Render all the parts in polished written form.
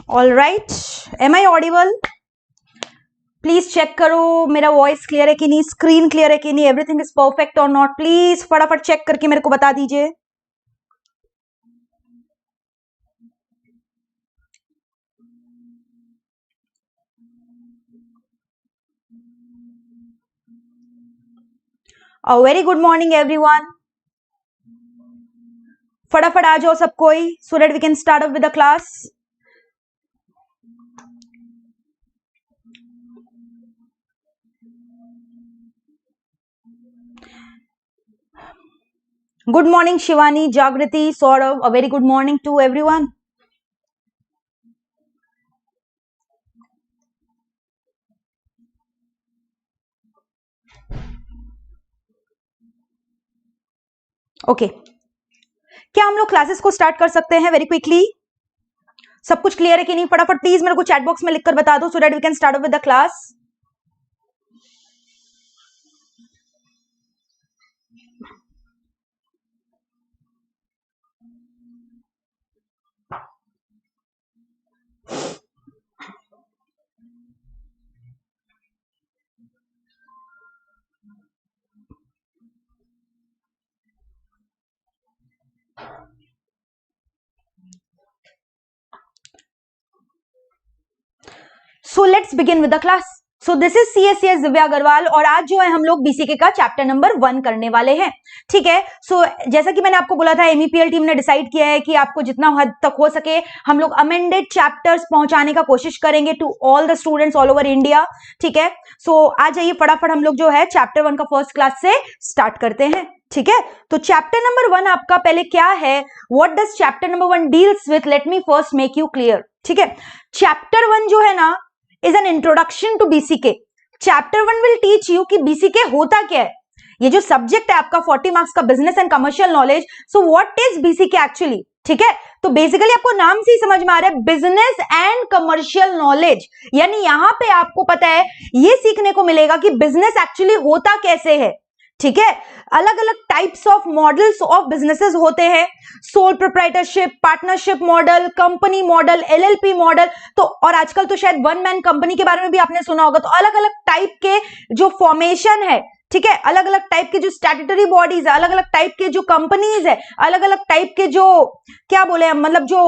All right, am I audible? Please check करो मेरा voice clear है कि नहीं, स्क्रीन क्लियर है कि नहीं, एवरीथिंग इज परफेक्ट और नॉट? प्लीज फटाफट चेक करके मेरे को बता दीजिए। Very good morning everyone. फटाफट आ जाओ सब कोई, so that we can start up with the class. Good morning, Shivani, Jagriti, Saurav. A very good morning to everyone. Okay, क्या हम लोग क्लासेस को स्टार्ट कर सकते हैं वेरी क्विकली? सब कुछ क्लियर है कि नहीं? फटाफट प्लीज मेरे को चैट बॉक्स में लिखकर बता दो, so that we can start with the class. So let's begin with the class. So this is CSCS Divya Agarwal और आज जो है हम लोग BCK का चैप्टर नंबर 1 करने वाले हैं। ठीक है, सो जैसा कि मैंने आपको बोला था, MEPL टीम ने डिसाइड किया है कि आपको जितना हद तक हो सके हम लोग अमेंडेड चैप्टर्स पहुंचाने का कोशिश करेंगे to all the students all over India. ठीक है, सो आ जाइए फटाफट हम लोग जो है चैप्टर 1 का फर्स्ट क्लास से स्टार्ट करते हैं। ठीक है, तो चैप्टर नंबर 1 आपका पहले क्या है, what does chapter number 1 deals with, let me first make you clear. ठीक है, चैप्टर 1 जो है ना is an introduction to BCK. Chapter 1 will teach you कि BCK होता क्या है। ये जो सब्जेक्ट है आपका 40 मार्क्स का, business and commercial knowledge, so what is BCK actually. ठीक है, तो बेसिकली आपको नाम से ही समझ में आ रहा है, बिजनेस एंड कमर्शियल नॉलेज, यानी यहां पे आपको पता है, ये सीखने को मिलेगा कि बिजनेस एक्चुअली होता कैसे है। ठीक है, अलग अलग types of models of businesses होते हैं, soul proprietorship, partnership model, company model, LLP model, तो और आजकल तो शायद वन मैन कंपनी के बारे में भी आपने सुना होगा। तो अलग अलग टाइप के जो फॉर्मेशन है, ठीक है, अलग अलग टाइप के जो स्टैट्यूटरी बॉडीज है, अलग अलग टाइप के जो कंपनीज है, अलग अलग टाइप के जो क्या बोले हम, मतलब जो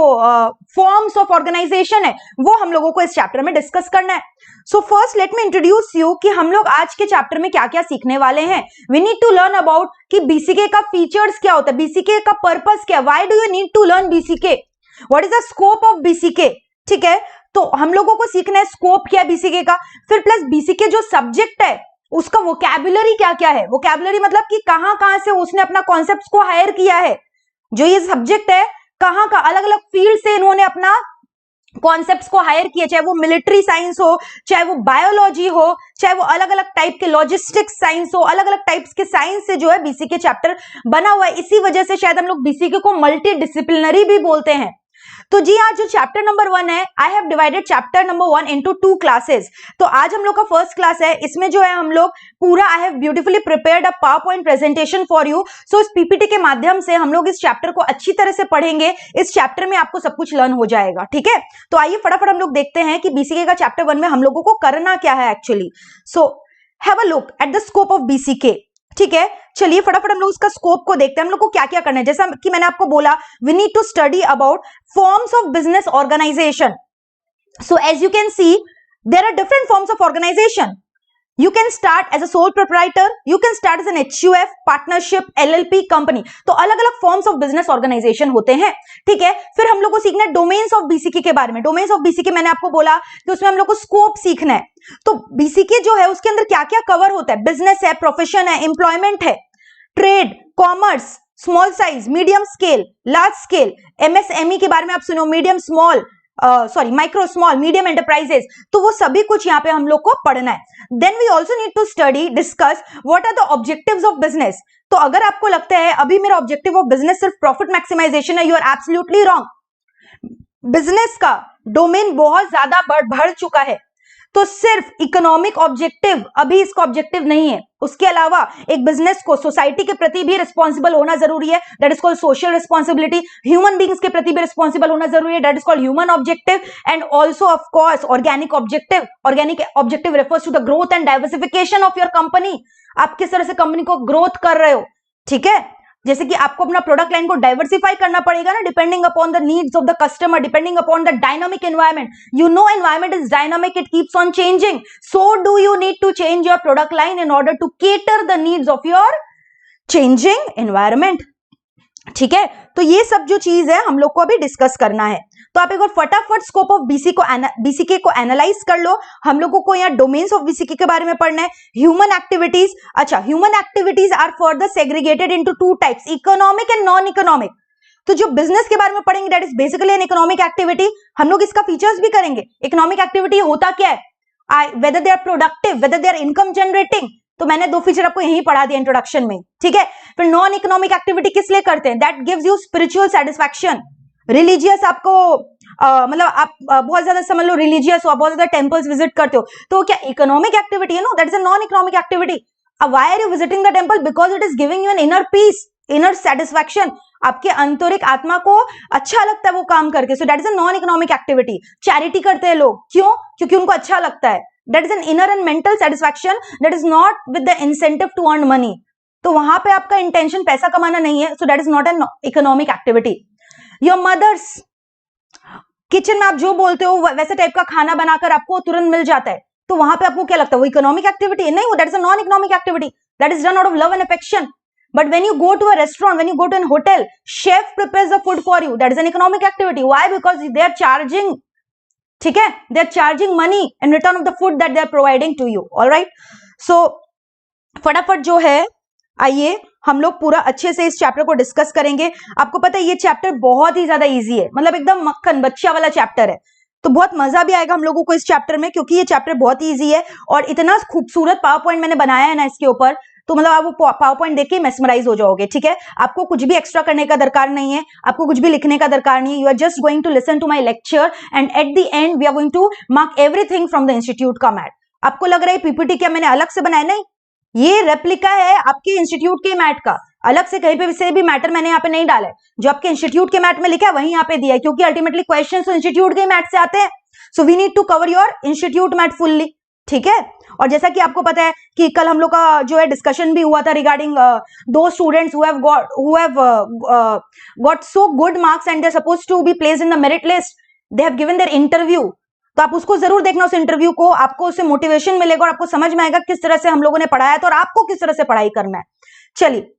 फॉर्म्स ऑफ ऑर्गेनाइजेशन है, वो हम लोगों को इस चैप्टर में डिस्कस करना है। So first let me introduce you कि हम लोग आज के चैप्टर में क्या क्या सीखने वाले हैं। We need to learn about कि BCK का फीचर्स क्या होता है, BCK का पर्पस क्या, why do you need to learn BCK, what is the scope of BCK। ठीक है, तो हम लोगों को सीखना है स्कोप क्या है BCK का, फिर प्लस BCK जो सब्जेक्ट है उसका वोकैबुलरी क्या क्या है। वोकैबुलरी मतलब कि कहां कहां से उसने अपना कॉन्सेप्ट्स को हायर किया है, जो ये सब्जेक्ट है कहां का अलग अलग फील्ड से इन्होंने अपना कॉन्सेप्ट्स को हायर किया, चाहे वो मिलिट्री साइंस हो, चाहे वो बायोलॉजी हो, चाहे वो अलग अलग टाइप के लॉजिस्टिक्स साइंस हो, अलग अलग टाइप्स के साइंस से जो है BCK चैप्टर बना हुआ है। इसी वजह से शायद हम लोग BCK को मल्टी डिसिप्लिनरी भी बोलते हैं। तो जी आज जो चैप्टर नंबर 1 है, I have divided chapter number 1 into 2 classes. तो आज हम लोग का फर्स्ट क्लास है, इसमें जो है हम लोग पूरा, I have beautifully prepared a power point presentation for you. So इस PPT के माध्यम से हम लोग इस चैप्टर को अच्छी तरह से पढ़ेंगे, इस चैप्टर में आपको सब कुछ लर्न हो जाएगा। ठीक है, तो आइए फटाफट हम लोग देखते हैं कि BCK का चैप्टर 1 में हम लोगों को करना क्या है actually. So have a look at the scope of BCK। ठीक है, चलिए फटाफट हम लोग उसका स्कोप को देखते हैं, हम लोग को क्या क्या करना है। जैसा कि मैंने आपको बोला, we need to study about forms of business organisation. So as you can see, there are different forms of organisation. You can start as a sole proprietor, you can start as an HUF, partnership, LLP, company। तो अलग अलग forms of business organisation होते हैं। ठीक है, फिर हम लोग को सीखना है डोमेन्स ऑफ BCK के बारे में। डोमेन्स ऑफ BCK मैंने आपको बोला कि उसमें हम लोग को स्कोप सीखना है। तो BCK जो है उसके अंदर क्या क्या कवर होता है, बिजनेस है, प्रोफेशन है, एम्प्लॉयमेंट है, trade, commerce, small size, medium scale, large scale, MSME के बारे में आप सुनो, medium small, sorry micro small medium enterprises, तो वो सभी कुछ यहाँ पे हम लोग को पढ़ना है। Then we also need to study, discuss what are the objectives of business. तो अगर आपको लगता है अभी मेरा ऑब्जेक्टिव ऑफ बिजनेस सिर्फ प्रॉफिट मैक्सिमाइजेशन है, you are absolutely wrong. Business का डोमेन बहुत ज्यादा बढ़ चुका है, तो सिर्फ इकोनॉमिक ऑब्जेक्टिव अभी इसका ऑब्जेक्टिव नहीं है, उसके अलावा एक बिजनेस को सोसाइटी के प्रति भी रिस्पॉन्सिबल होना जरूरी है, that is called social responsibility. Human beings के प्रति भी रिस्पॉन्सिबल होना जरूरी है, that is called human objective. And also of course organic objective. Organic objective refers to the growth and diversification of your company. आप किस तरह से कंपनी को ग्रोथ कर रहे हो, ठीक है। जैसे कि आपको अपना प्रोडक्ट लाइन को डाइवर्सिफाई करना पड़ेगा ना, depending upon the needs of the customer, depending upon the dynamic environment. You know environment is dynamic, it keeps on changing, so do you need to change your product line in order to cater the needs of your changing environment, ठीक है। तो ये सब जो चीज है हम लोग को अभी डिस्कस करना है। तो आप एक बार फटाफट स्कोप ऑफ बीसीके को एनालाइज कर लो। हम लोगों को यहाँ डोमेन्स ऑफ बीसीके के बारे में पढ़ना है। ह्यूमन एक्टिविटीज, अच्छा, human activities are further segregated into two types, economic and non economic. तो जो बिजनेस के बारे में पढ़ेंगे that is basically an economic activity. हम लोग इसका फीचर्स भी करेंगे। इकोनॉमिक एक्टिविटी होता क्या है, whether they are productive, whether they are income generating. तो मैंने दो फीचर आपको यही पढ़ा दिया इंट्रोडक्शन में, ठीक है। फिर नॉन इकोनॉमिक एक्टिविटी किस लिए करते हैं, that gives you spiritual satisfaction. Religious आपको मतलब आप बहुत ज्यादा समझ लो रिलीजियस हो, आप बहुत ज्यादा टेम्पल्स विजिट करते हो, तो क्या इकोनॉमिक एक्टिविटी है? No, that is a non economic activity. Why are you visiting the temple? Because it is giving you an inner peace, inner satisfaction. आपके आंतरिक आत्मा को अच्छा लगता है वो काम करके, so that is a non economic activity. Charity करते हैं लोग, क्यों? क्योंकि उनको अच्छा लगता है। That is an inner and mental satisfaction, that is not with the incentive to earn money. तो वहां पे आपका इंटेंशन पैसा कमाना नहीं है, so that is not an economic activity. Your mother's kitchen में आप जो बोलते हो वैसे टाइप का खाना बनाकर आपको तुरंत मिल जाता है, तो वहां पे आपको क्या लगता है, वो इकोनॉमिक एक्टिविटी नहीं, वो that is a non economic activity, that is done out of love and affection. But when you go to a restaurant, when you go to a hotel, chef prepares the food for you. That is an economic activity. Why? Because they are charging, ठीक है, they are charging money in return of the food that they are providing to you. All right. So फटाफट जो है आइए हम लोग पूरा अच्छे से इस चैप्टर को डिस्कस करेंगे। आपको पता है ये चैप्टर बहुत ही ज्यादा इजी है, मतलब एकदम मक्खन बच्चा वाला चैप्टर है, तो बहुत मजा भी आएगा हम लोगों को इस चैप्टर में, क्योंकि ये चैप्टर बहुत ही इजी है और इतना खूबसूरत पावर पॉइंट मैंने बनाया है ना इसके ऊपर, तो मतलब आप वो पावर पॉइंट देख के मेस्मराइज हो जाओगे, ठीक है। आपको कुछ भी एक्स्ट्रा करने का दरकार नहीं है, आपको कुछ भी लिखने का दरकार नहीं है। You are just going to listen to my lecture and at the end we are going to mark everything from the institute का मैट। आपको लग रहा है पीपीटी क्या मैंने अलग से बनाया? नहीं, ये रेप्लिका है आपके इंस्टीट्यूट के मैट का, अलग से कहीं पे से भी मैटर मैंने यहाँ पे नहीं डाला है। जो आपके इंस्टीट्यूट के मैट में लिखा है वही यहाँ पे दिया है, क्योंकि अल्टीमेटली क्वेश्चन तो इंस्टीट्यूट के मैट से आते हैं। So we need to cover your institute mat fully, ठीक है। और जैसा कि आपको पता है कि कल हम लोग का जो है डिस्कशन भी हुआ था रिगार्डिंग दो students who have got so good marks and they're supposed to be placed in the merit list, they have given their interview। तो आप उसको जरूर देखना, उस इंटरव्यू को, आपको उससे मोटिवेशन मिलेगा और आपको समझ में आएगा किस तरह से हम लोगों ने पढ़ाया था और आपको किस तरह से पढ़ाई करना है। चलिए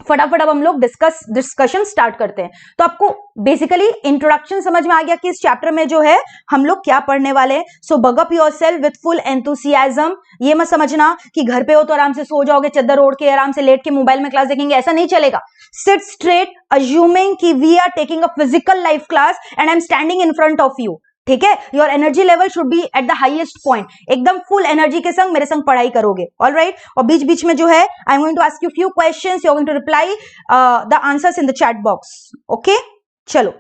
फटाफट अब हम लोग डिस्कशन स्टार्ट करते हैं। तो आपको बेसिकली इंट्रोडक्शन समझ में आ गया कि इस चैप्टर में जो है हम लोग क्या पढ़ने वाले हैं। So buck up yourself with full enthusiasm. ये मत समझना कि घर पे हो तो आराम से सो जाओगे, चद्दर ओढ़ के आराम से लेट के मोबाइल में क्लास देखेंगे, ऐसा नहीं चलेगा। सिट स्ट्रेट अज्यूमिंग कि we are taking a physical life class and I am standing in front of you, ठीक है। Your energy level should be at the highest point, एकदम फुल एनर्जी के संग मेरे संग पढ़ाई करोगे, ऑल राइट। और बीच बीच में जो है I am going to ask you few questions, you are going to reply the answers in the chat box, okay. चलो,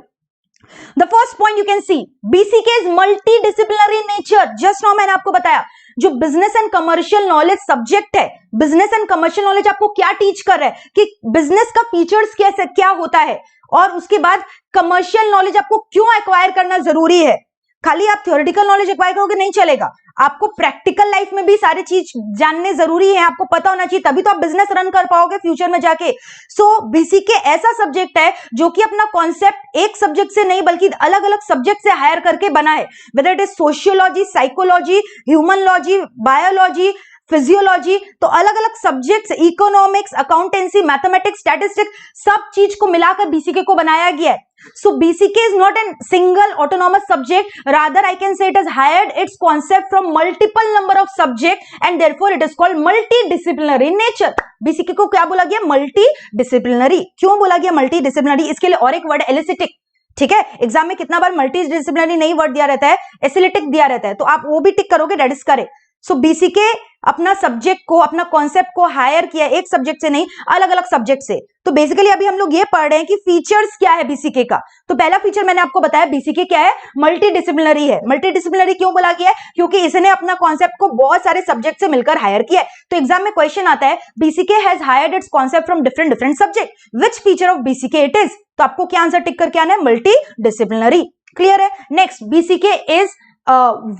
the first point you can see BCK is multi disciplinary nature. Just now मैंने आपको बताया जो business and commercial knowledge subject है, business and commercial knowledge आपको क्या teach कर रहा है कि बिजनेस का फीचर्स कैसे क्या होता है, और उसके बाद कमर्शियल नॉलेज आपको क्यों एक्वायर करना जरूरी है। खाली आप थ्योरेटिकल नॉलेज एक्वायर करोगे नहीं चलेगा, आपको प्रैक्टिकल लाइफ में भी सारी चीज जानने जरूरी है, आपको पता होना चाहिए, तभी तो आप बिजनेस रन कर पाओगे फ्यूचर में जाके। सो बीसीके ऐसा सब्जेक्ट है जो कि अपना कॉन्सेप्ट एक सब्जेक्ट से नहीं बल्कि अलग अलग सब्जेक्ट से हायर करके बना है, whether it is sociology, psychology, humanology, biology, physiology, तो अलग अलग subjects, economics, accountancy, mathematics, statistics, सब चीज को मिलाकर बीसीके को बनाया गया है। So BCK is not a single autonomous subject, rather I can say it has hired its concept from multiple number of subjects and therefore it is called multidisciplinary in nature। BCK को क्या बोला गया? Multidisciplinary. क्यों बोला गया multidisciplinary? इसके लिए और एक वर्ड एलिसिटिक, ठीक है। एग्जाम में कितना बार मल्टीडिसिप्लिनरी नहीं वर्ड दिया रहता है, एसिलिटिक दिया रहता है, तो आप वो भी टिक करोगे, that is correct. So BCK अपना सब्जेक्ट को, अपना कॉन्सेप्ट को हायर किया एक सब्जेक्ट से नहीं, अलग अलग सब्जेक्ट से। तो बेसिकली अभी हम लोग ये पढ़ रहे हैं कि फीचर्स क्या है बीसीके का। तो पहला फीचर मैंने आपको बताया, बीसीके क्या है, मल्टी डिसिप्लिनरी है। मल्टी डिसिप्लिनरी क्यों बोला गया है, क्योंकि इसने अपना कॉन्सेप्ट को बहुत सारे सब्जेक्ट से मिलकर हायर किया है। तो एग्जाम में क्वेश्चन आता है, BCK has hired it's concept from different different subject, which feature of BCK it is. तो आपको क्या आंसर टिक करके आना है, मल्टी डिसिप्लिनरी। क्लियर है। Next, BCK is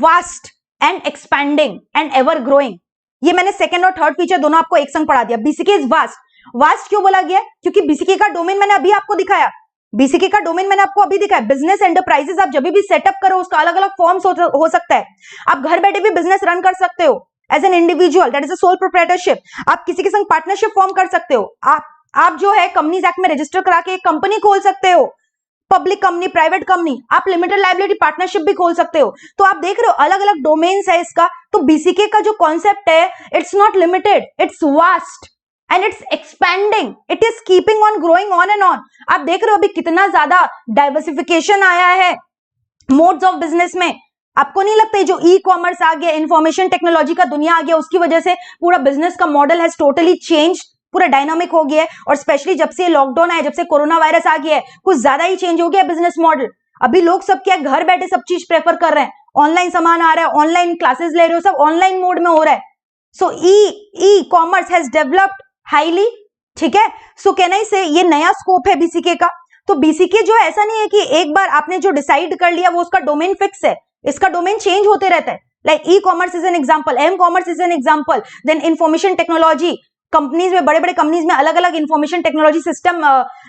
vast and expanding and ever growing. ये मैंने सेकंड और थर्ड फीचर दोनों आपको एक संग पढ़ा दिया। BCK is vast. वास्ट क्यों बोला गया, क्योंकि बीसीके का डोमेन मैंने अभी आपको दिखाया, बीसीके का डोमेन मैंने आपको अभी दिखाया। बिजनेस एंटरप्राइजेस आप जब भी सेटअप करो उसका अलग अलग फॉर्म्स हो सकता है। आप घर बैठे भी बिजनेस रन कर सकते हो as an individual, that is a sole proprietorship. आप किसी के संग पार्टनरशिप फॉर्म कर सकते हो। आप जो है कंपनीज एक्ट में रजिस्टर करा के एक कंपनी खोल सकते हो, पब्लिक कंपनी, प्राइवेट कंपनी, आप लिमिटेड लायबिलिटी पार्टनरशिप भी खोल सकते हो। तो आप देख रहे हो अलग अलग डोमेन्स है इसका। तो बीसीके का जो कॉन्सेप्ट है, it's not limited, its vast and it's expanding, it is keeping on growing on and on. आप देख रहे हो अभी कितना ज्यादा डाइवर्सिफिकेशन आया है मोड्स ऑफ बिजनेस में। आपको नहीं लगता है जो ई कॉमर्स आ गया, इंफॉर्मेशन टेक्नोलॉजी का दुनिया आ गया, उसकी वजह से पूरा बिजनेस का मॉडल हैज टोटली चेंज, पूरा डायनामिक हो गया है। और स्पेशली जब से लॉकडाउन आया, जब से कोरोना वायरस आ गया है, कुछ ज्यादा ही चेंज हो गया बिजनेस मॉडल। अभी लोग सब क्या घर बैठे सब चीज प्रेफर कर रहे हैं, ऑनलाइन सामान आ रहा है, ऑनलाइन क्लासेस ले रहे हो, सब ऑनलाइन मोड में हो रहा है। So e commerce has developed highly. ठीक है। सो कहना ही से ये नया स्कोप है बीसीके का। तो बीसीके जो है ऐसा नहीं है कि एक बार आपने जो डिसाइड कर लिया वो उसका डोमेन फिक्स है, इसका डोमेन चेंज होते रहता है। Like e commerce is an example, m commerce is an example, then information technology, companies में, बड़े बड़े कंपनीज में अलग अलग इंफॉर्मेशन टेक्नोलॉजी सिस्टम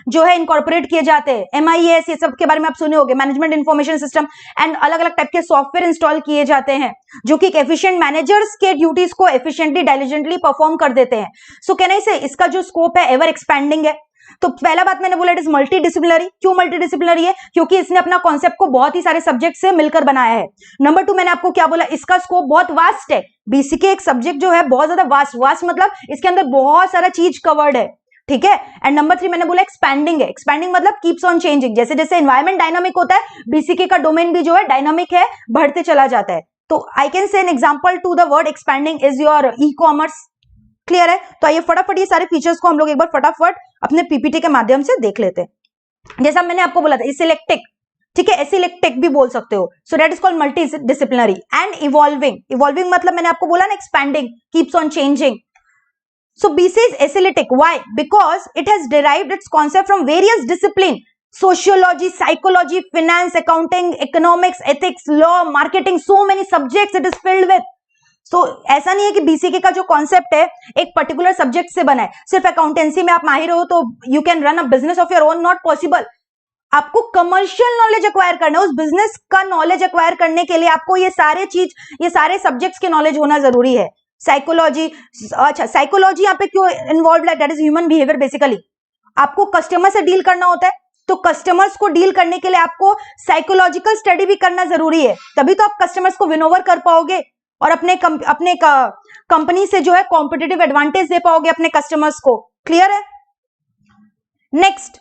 जो है इनकॉर्पोरेट किए जाते हैं। एमआईएस, ये सब के बारे में आप सुने होंगे, मैनेजमेंट इंफॉर्मेशन सिस्टम, एंड अलग अलग टाइप के सॉफ्टवेयर इंस्टॉल किए जाते हैं जो कि एफिशिएंट मैनेजर्स के ड्यूटीज को एफिशिएंटली डायलिजेंटली परफॉर्म कर देते हैं। सो कहने से इसका जो स्कोप है एवर एक्सपैंडिंग है। तो पहला बात मैंने बोला इट इज मल्टी डिसिप्लिनरी। क्यों मल्टी डिसिप्लिनरी है, क्योंकि इसने अपना कॉन्सेप्ट को बहुत ही सारे सब्जेक्ट से मिलकर बनाया है। नंबर 2 मैंने आपको क्या बोला, इसका स्कोप बहुत वास्ट है। बीसीके एक सब्जेक्ट जो है बहुत ज्यादा वास्ट, वास्ट मतलब इसके अंदर बहुत सारा चीज कवर्ड है। ठीक है। एंड नंबर 3 मैंने बोला एक्सपैंडिंग है। एक्सपैंडिंग मतलब कीप्स ऑन चेंजिंग, जैसे जैसे एनवायरमेंट डायनामिक होता है, बीसीके का डोमेन भी जो है डायनामिक है, बढ़ते चला जाता है। तो I can say an example to the word expanding is your e commerce. Clear है। तो आइए फटाफट ये सारे फीचर्स को हम लोग एक बार फटाफट अपने पीपीटी के माध्यम से देख लेते हैं। जैसा मैंने आपको बोला था एसिलेक्टिक, ठीक है, एसिलेक्टिक भी बोल सकते हो। So that is called multi disciplinary and evolving. Evolving मतलब मैंने आपको बोला ना expanding, keeps on changing. So BC is acyclic. Why? Because it has derived its concept from various disciplines: sociology, psychology, finance, accounting, economics, ethics, law, marketing. So many subjects it is filled with. So ऐसा नहीं है कि BCK का जो concept है एक particular subject से बना है। सिर्फ अकाउंटेंसी में आप माहिर हो तो you can run a business of your own, not possible. आपको कमर्शियल नॉलेज एक्वायर करना है, उस बिजनेस का नॉलेज एक्वायर करने के लिए आपको ये सारे सब्जेक्ट्स के नॉलेज होना जरूरी है। साइकोलॉजी, अच्छा साइकोलॉजी यहाँ पे क्यों इन्वॉल्व है, that is human behaviour. Basically आपको कस्टमर से डील करना होता है, तो कस्टमर्स को डील करने के लिए आपको साइकोलॉजिकल स्टडी भी करना जरूरी है, तभी तो आप कस्टमर्स को विन ओवर कर पाओगे और अपने कंपनी से जो है कॉम्पिटिटिव एडवांटेज दे पाओगे अपने कस्टमर्स को। क्लियर है। नेक्स्ट,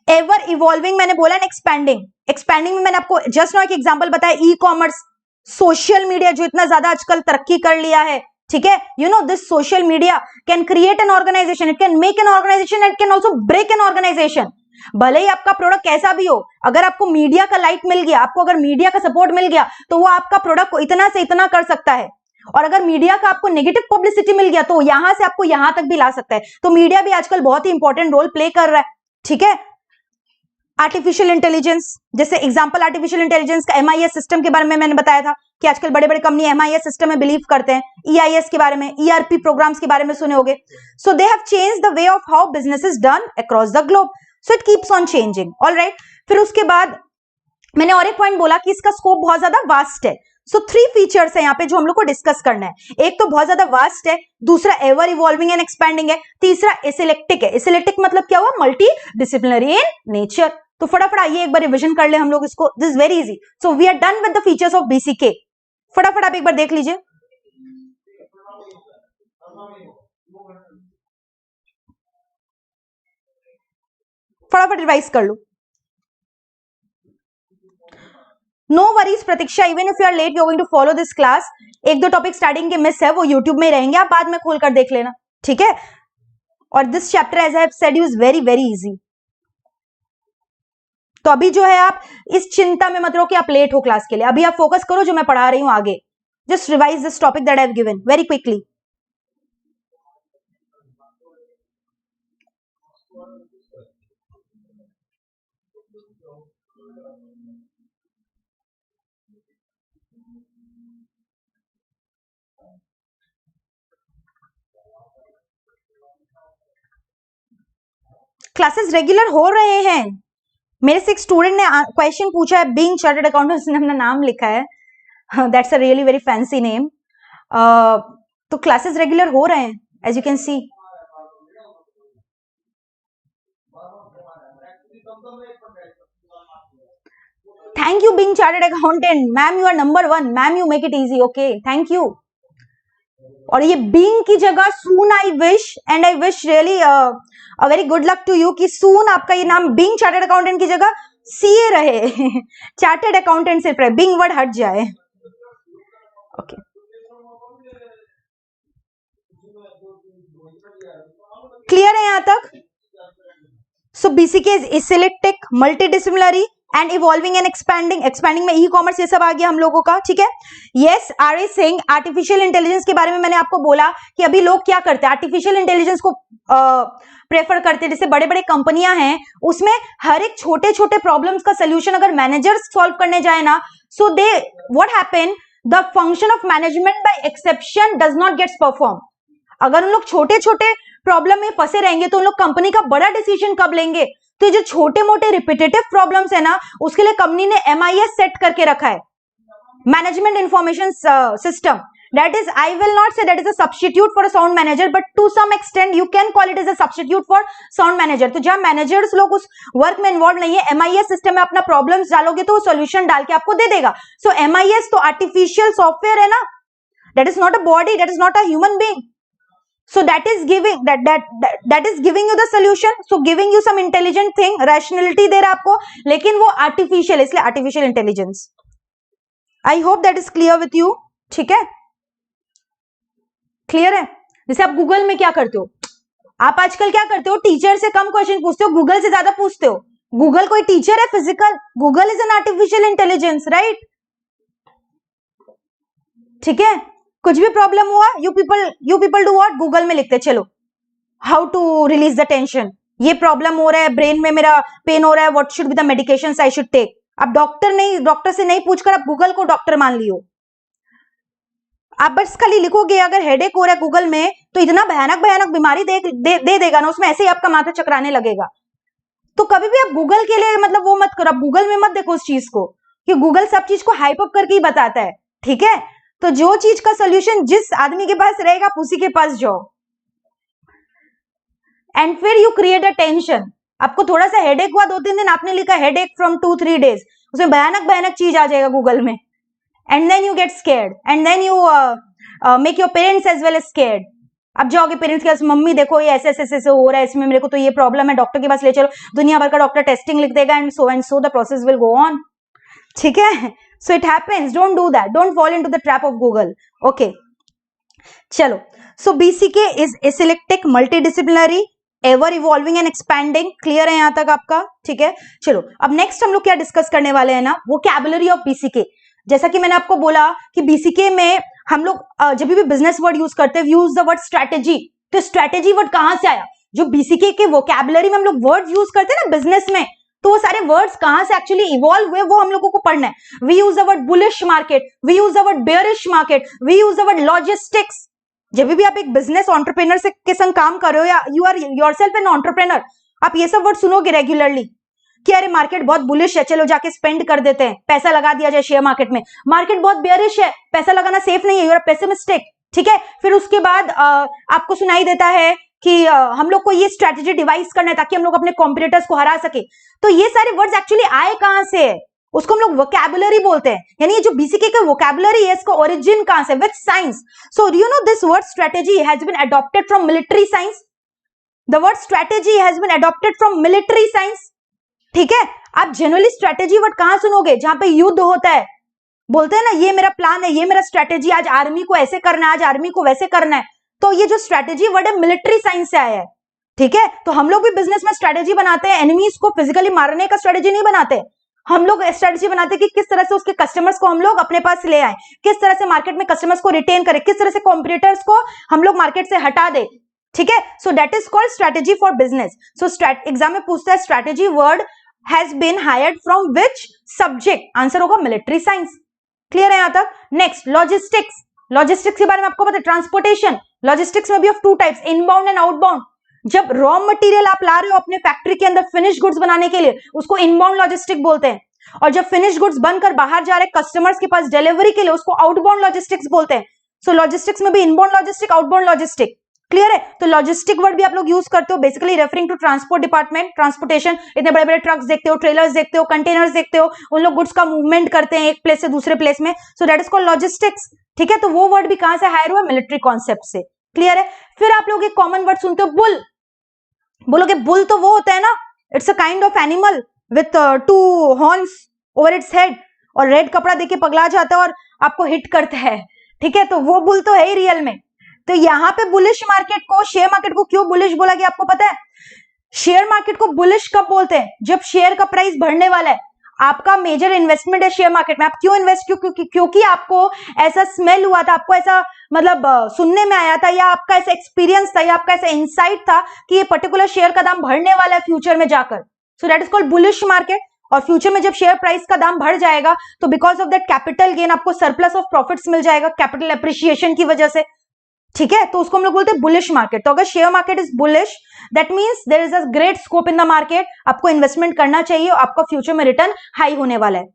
एवर इवॉल्विंग मैंने बोला ना एक्सपैंडिंग। एक्सपैंडिंग में मैंने आपको जस्ट नाउ एक एग्जांपल बताया, ई कॉमर्स, सोशल मीडिया जो इतना ज्यादा आजकल तरक्की कर लिया है। ठीक है, you know this social media can create an organisation, it can make an organisation, it can also break an organisation. भले ही आपका प्रोडक्ट कैसा भी हो, अगर आपको मीडिया का लाइट मिल गया, आपको अगर मीडिया का सपोर्ट मिल गया, तो वो आपका प्रोडक्ट को इतना से इतना कर सकता है। और अगर मीडिया का आपको नेगेटिव पब्लिसिटी मिल गया तो यहां से आपको यहां तक भी ला सकता है। तो मीडिया भी आजकल बहुत ही इंपॉर्टेंट रोल प्ले कर रहा है। ठीक है। आर्टिफिशियल इंटेलिजेंस, जैसे एग्जांपल आर्टिफिशियल इंटेलिजेंस का एमआईएस सिस्टम के बारे में मैंने बताया था कि आजकल बड़े बड़े कंपनी एमआईएस सिस्टम में बिलीव करते हैं। ईआईएस के बारे में, ईआरपी प्रोग्राम्स के बारे में सुने होंगे। So they have changed the way of how business is done across the globe, so it keeps on changing. Alright, फिर उसके बाद मैंने और एक पॉइंट बोला कि इसका स्कोप बहुत ज्यादा वास्ट है। सो 3 फीचर्स है यहाँ पे जो हम लोग को डिस्कस करना है। एक तो बहुत ज्यादा वास्ट है, दूसरा एवर इवॉल्विंग एंड एक्सपैंडिंग है, तीसरा एसिलेक्टिक है। एसिलेक्टिक मतलब क्या हुआ, मल्टी डिसिप्लिनरी इन नेचर। तो फटाफट आइए एक बार रिविजन कर ले हम लोग इसको, this is very easy. So we are done with the features of BCK. फटाफट आप एक बार देख लीजिए। फटाफट रिवाइज कर लो। No worries Pratiksha, even if you are late you are going to follow this class. एक दो टॉपिक स्टार्टिंग के मिस है, वो यूट्यूब में रहेंगे, आप बाद में खोलकर देख लेना, ठीक है। और this chapter as I have said you is very very easy. तो अभी जो है आप इस चिंता में मत रहो कि आप लेट हो क्लास के लिए, अभी आप फोकस करो जो मैं पढ़ा रही हूं आगे। Just revise this topic that I have given very quickly. Classes regular हो रहे हैं। मेरे से एक स्टूडेंट ने क्वेश्चन पूछा है, बीइंग चार्टर्ड अकाउंटेंट, उसने अपना नाम लिखा है, that's a really very fancy name. तो क्लासेस रेगुलर हो रहे हैं as you can see. Thank you being chartered accountant, ma'am you are number 1, ma'am you make it easy, okay thank you. और ये बीइंग की जगह soon I wish, and I wish really a very good luck to you कि soon आपका ये नाम being chartered accountant की जगह सीए रहे। चार्टर्ड अकाउंटेंट सिर्फ रहे, बीइंग वर्ड हट जाए, ओके। क्लियर है यहां तक? So BCK is eclectic, multidisciplinary and evolving and expanding. Expanding में ई कॉमर्स ये सब आ गया हम लोगों का, ठीक है। Yes, R A Singh, artificial intelligence के बारे में मैंने आपको बोला कि अभी लोग क्या करते हैं, आर्टिफिशियल इंटेलिजेंस को प्रेफर करते हैं। जैसे बड़े बड़े कंपनियां हैं, उसमें हर एक छोटे छोटे प्रॉब्लम्स का सोल्यूशन अगर मैनेजर्स सॉल्व करने जाए ना, so they what happen, the function of management by exception does not gets perform. अगर उन लोग छोटे छोटे प्रॉब्लम में फंसे रहेंगे तो उन लोग कंपनी का बड़ा डिसीजन कब लेंगे? तो जो छोटे मोटे रिपीटेटिव प्रॉब्लम्स है ना, उसके लिए कंपनी ने MIS सेट करके रखा है, management information system. That is, I will not say that is a substitute for a sound manager, but to some extent you can call it as a substitute for sound manager. तो जहां managers लोग उस work में involve नहीं है, MIS system में अपना problems डालोगे तो सॉल्यूशन डाल के आपको दे देगा। सो MIS तो आर्टिफिशियल सॉफ्टवेयर है ना, that is not a body, that is not a human being. So that is giving that is giving you the solution. So giving you some intelligent thing, rationality दे रहा है आपको, लेकिन वो artificial, इसलिए artificial intelligence. I hope that is clear with you, ठीक है। Clear है? जैसे आप गूगल में क्या करते हो, आप आजकल क्या करते हो, टीचर से कम क्वेश्चन पूछते हो, गूगल से ज्यादा पूछते हो। गूगल कोई टीचर है physical? Google is an artificial intelligence, right? ठीक है। कुछ भी प्रॉब्लम हुआ, you people do what, Google में लिखते चलो how to release the tension, ये प्रॉब्लम हो रहा है, ब्रेन में मेरा पेन हो रहा है, what should be the medications I should take. आप डॉक्टर से नहीं पूछकर आप गूगल को डॉक्टर मान लियो। आप बस खाली लिखोगे अगर हेडेक हो रहा है गूगल में, तो इतना भयानक भयानक बीमारी दे देगा ना, उसमें ऐसे ही आपका माथा चकराने लगेगा। तो कभी भी आप गूगल के लिए मतलब वो मत करो, आप गूगल में मत देखो उस चीज को, कि गूगल सब चीज को हाइप अप करके ही बताता है, ठीक है। तो जो चीज का सोल्यूशन जिस आदमी के पास रहेगा आप उसी के पास जाओ, एंड फिर यू क्रिएट अ टेंशन। आपको थोड़ा सा हेडेक हुआ 2-3 दिन, आपने लिखा हेडेक फ्रॉम 2-3 डेज, उसमें भयानक भयानक चीज आ जाएगा गूगल में, and then you get scared, and then you make your parents as well as scared. अब जाओगे पेरेंट्स के पास, मम्मी देखो ये ऐसे हो रहा है, इसमें मेरे को तो ये प्रॉब्लम है, डॉक्टर के पास ले चलो, दुनिया भर का डॉक्टर टेस्टिंग लिख देगा, and so the process will go on, ठीक है। So it happens, don't do that, don't fall into the trap of Google, okay. चलो, so BCK is eclectic, multidisciplinary, ever evolving and expanding. Clear है यहां तक आपका, ठीक है। चलो अब नेक्स्ट हम लोग क्या डिस्कस करने वाले हैं ना, वोकैबुलरी ऑफ बीसीके। जैसा कि मैंने आपको बोला कि बीसीके में हम लोग जब भी बिजनेस वर्ड यूज करते हैं, यूज द वर्ड स्ट्रेटेजी। तो स्ट्रेटेजी वर्ड कहां से आया? जो बीसीके के वोकैबुलरी में हम लोग वर्ड यूज करते हैं ना बिजनेस में, तो वो सारे वर्ड्स कहां से एक्चुअली इवॉल्व हुए वो हम लोगों को पढ़ना है। We use the word bullish market, we use the word bearish market, we use the word logistics. जब भी आप एक बिजनेस एंटरप्रेन्योर के संग काम कर रहे हो, या you are yourself an entrepreneur, आप ये सब वर्ड सुनोगे रेगुलरली कि अरे मार्केट बहुत बुलिश है, चलो जाके स्पेंड कर देते हैं, पैसा लगा दिया जाए शेयर मार्केट में। मार्केट बहुत बेयरिश है, पैसा लगाना सेफ नहीं है, यू आर पेसिमिस्टिक, ठीक है। फिर उसके बाद आपको सुनाई देता है कि हम लोग को ये स्ट्रेटेजी डिवाइस करना है ताकि हम लोग अपने कॉम्पिटिटर्स को हरा सके। तो ये सारे वर्ड्स एक्चुअली आए कहां से है, उसको हम लोग वोकैबुलरी बोलते हैं। यानी ये जो बीसीके का वोकैबुलरी है, इसका ओरिजिन कहां से, which science. So you know this word strategy has been adopted from military science. The word strategy has been adopted from military science, ठीक है। आप जनरली स्ट्रेटेजी वर्ड कहां सुनोगे? जहां पे युद्ध होता है, बोलते हैं ना ये मेरा प्लान है, ये मेरा स्ट्रेटेजी, आज आर्मी को ऐसे करना है, आज आर्मी को वैसे करना है। तो ये जो स्ट्रेटेजी वर्ड है मिलिट्री साइंस से आया है, ठीक है। तो हम लोग भी बिजनेस में स्ट्रेटेजी बनाते हैं, एनिमीज को फिजिकली मारने का स्ट्रेटेजी नहीं बनाते, हम लोग स्ट्रेटेजी बनाते हैं कि किस तरह से उसके कस्टमर्स को हम लोग अपने पास ले आए, किस तरह से मार्केट में कस्टमर्स को रिटेन करें, किस तरह से कॉम्पिटिटर्स को हम लोग मार्केट से हटा दे, ठीक है। So that is called strategy for business. So exam में पूछता है strategy word has been hired from which subject, answer होगा मिलिट्री साइंस। क्लियर है यहां तक? Next logistics. लॉजिस्टिक्स के बारे में आपको पता है, ट्रांसपोर्टेशन। लॉजिस्टिक्स में भी of two types, inbound and outbound. जब रॉ मटेरियल आप ला रहे हो अपने फैक्ट्री के अंदर फिनिश गुड्स बनाने के लिए, उसको इनबाउंड लॉजिस्टिक बोलते हैं। और जब फिनिश गुड्स बनकर बाहर जा रहे कस्टमर्स के पास डिलीवरी के लिए, उसको आउटबाउंड लॉजिस्टिक्स बोलते हैं। सो लॉजिस्टिक्स में भी inbound logistic, outbound logistic. Clear है? तो लॉजिस्टिक वर्ड भी आप लोग यूज करते हो, basically referring to transport department, transportation. इतने बड़े बड़े ट्रक्स देखते हो, ट्रेलर्स देखते हो, कंटेनर्स देखते हो, उन लोग गुड्स का मूवमेंट करते हैं एक प्लेस से दूसरे प्लेस में। सो दैट इज कॉल्ड लॉजिस्टिक्स, ठीक है। तो वो वर्ड भी कहां से हायर हुआ? मिलिट्री कॉन्सेप्ट से। क्लियर है? फिर आप लोग एक कॉमन वर्ड सुनते हो, बुल। बोलोगे बुल तो वो होता है ना, it's a kind of animal with 2 horns over its head, और रेड कपड़ा देके पगला जाता है और आपको हिट करता है, ठीक है। तो वो बुल तो है ही रियल में। तो यहां पे बुलिश मार्केट को, शेयर मार्केट को क्यों बुलिश बोला गया आपको पता है? शेयर मार्केट को बुलिश कब बोलते हैं? जब शेयर का प्राइस बढ़ने वाला है, आपका मेजर इन्वेस्टमेंट है शेयर मार्केट में, आप क्यों इन्वेस्ट, क्योंकि आपको ऐसा स्मेल हुआ था, आपको ऐसा मतलब सुनने में आया था, या आपका ऐसा एक्सपीरियंस था, या आपका ऐसा इंसाइट था कि ये पर्टिकुलर शेयर का दाम बढ़ने वाला है फ्यूचर में जाकर। सो that is called bullish market. और फ्यूचर में जब शेयर प्राइस का दाम बढ़ जाएगा तो because of that capital gain, आपको सरप्लस ऑफ प्रॉफिट्स मिल जाएगा कैपिटल एप्रिसिएशन की वजह से, ठीक है। तो उसको हम लोग बोलते हैं बुलिश मार्केट। तो अगर share market is bullish, that means there is a great scope in the market, आपको इन्वेस्टमेंट करना चाहिए और आपका फ्यूचर में रिटर्न हाई होने वाला है।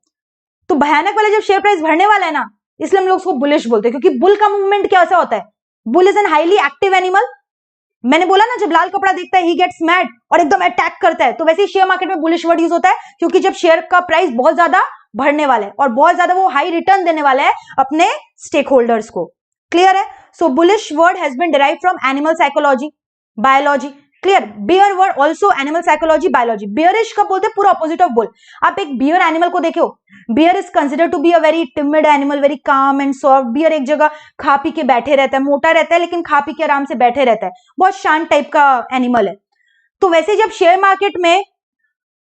तो भयानक वाला जब शेयर प्राइस बढ़ने वाला है ना, इसलिए हम लोग उसको बुलिश बोलते हैं, क्योंकि बुल का मूवमेंट कैसा होता है? Bull is an highly active animal. मैंने बोला ना, जब लाल कपड़ा देखता है ही गेट्स मैड और एकदम अटैक करता है, तो वैसे ही शेयर मार्केट में बुलिश वर्ड यूज होता है, क्योंकि जब शेयर का प्राइस बहुत ज्यादा बढ़ने वाला है और बहुत ज्यादा वो हाई रिटर्न देने वाला है अपने स्टेक होल्डर्स को। क्लियर है? So bullish word has been derived from animal psychology, biology. Clear? Bear word also animal psychology, biology. Bearish कब बोलते हैं? पूरा ऑपोजिट ऑफ बुल। आप एक बियर एनिमल को देखो, bear is considered to be a very timid animal, very calm and soft. Bear एक जगह खा पी के बैठे रहता है, मोटा रहता है लेकिन खा पी के आराम से बैठे रहता है, बहुत शांत टाइप का एनिमल है। तो वैसे जब शेयर मार्केट में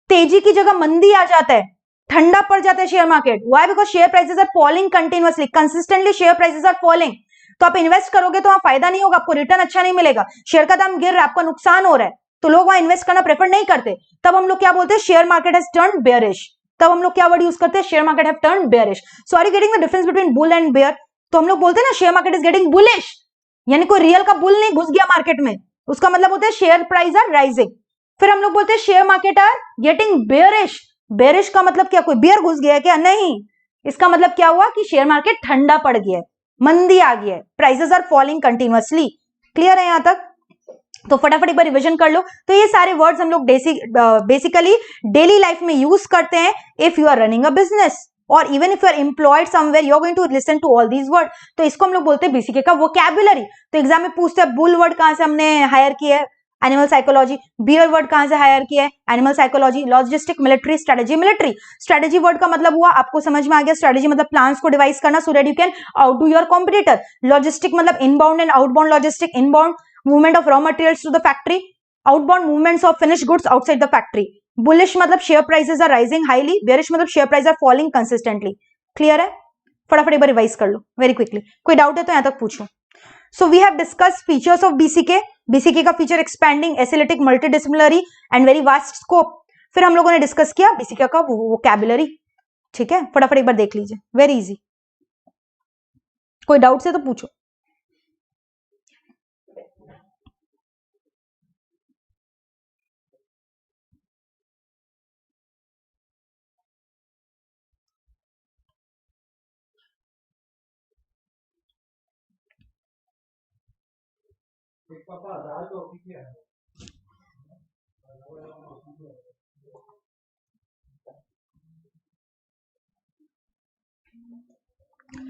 तेजी की जगह मंदी आ जाता है, ठंडा पड़ जाता है share market, why? Because share prices are falling continuously, consistently share prices are falling. तो आप इन्वेस्ट करोगे तो वहां फायदा नहीं होगा, आपको रिटर्न अच्छा नहीं मिलेगा, शेयर का दाम गिर रहा है, आपका नुकसान हो रहा है, तो लोग वहां इन्वेस्ट करना प्रेफर नहीं करते। तब हम लोग क्या बोलते हैं? Share market has turned bearish. तब हम लोग क्या वर्ड यूज करते हैं? Share market have turned bearish. So are you getting the difference between bull and bear? तो हम लोग बोलते हैं ना share market is getting bullish, यानी कोई रियल का बुल नहीं घुस गया मार्केट में, उसका मतलब होता है शेयर प्राइस आर राइजिंग। फिर हम लोग बोलते हैं share market are getting bearish. Bearish का मतलब क्या? कोई बियर घुस गया है क्या? नहीं, इसका मतलब क्या हुआ कि शेयर मार्केट ठंडा पड़ गया है, मंदी आ गई है, prices are falling continuously. Clear है यहां तक? तो फटाफट एक बार रिवीजन कर लो। तो ये सारे वर्ड्स हम लोग बेसिकली डेली लाइफ में यूज करते हैं if you are running a business, और even if you are employed somewhere you are going to listen to all these word. तो इसको हम लोग बोलते हैं बीसीके का वोकैबुलरी। तो एग्जाम में पूछते हैं बुल वर्ड कहां से हमने हायर किया है? Animal psychology. बियर वर्ड कहां से हायर किया है? Animal psychology. Logistic, military, strategy, military. Strategy word का मतलब हुआ, आपको समझ में आ गया, स्ट्रेटेजी मतलब प्लान्स को डिवाइस करना so that you can outdo your competitor. Logistic मतलब inbound and outbound logistic, inbound movement of raw materials to the factory, outbound movements of finished goods outside the factory. Bullish मतलब share prices are rising highly, bearish मतलब share prices are falling consistently. Clear है? फटाफट एक बार revise कर लो very quickly, कोई doubt है तो यहां तक पूछो। So we have discussed features of BCK. BCK का feature expanding, eclectic, multidisciplinary and very vast scope. फिर हम लोगों ने डिस्कस किया BCK का वोकैबुलरी, ठीक है। फटाफट एक बार देख लीजिए, वेरी इजी, कोई डाउट है तो पूछो।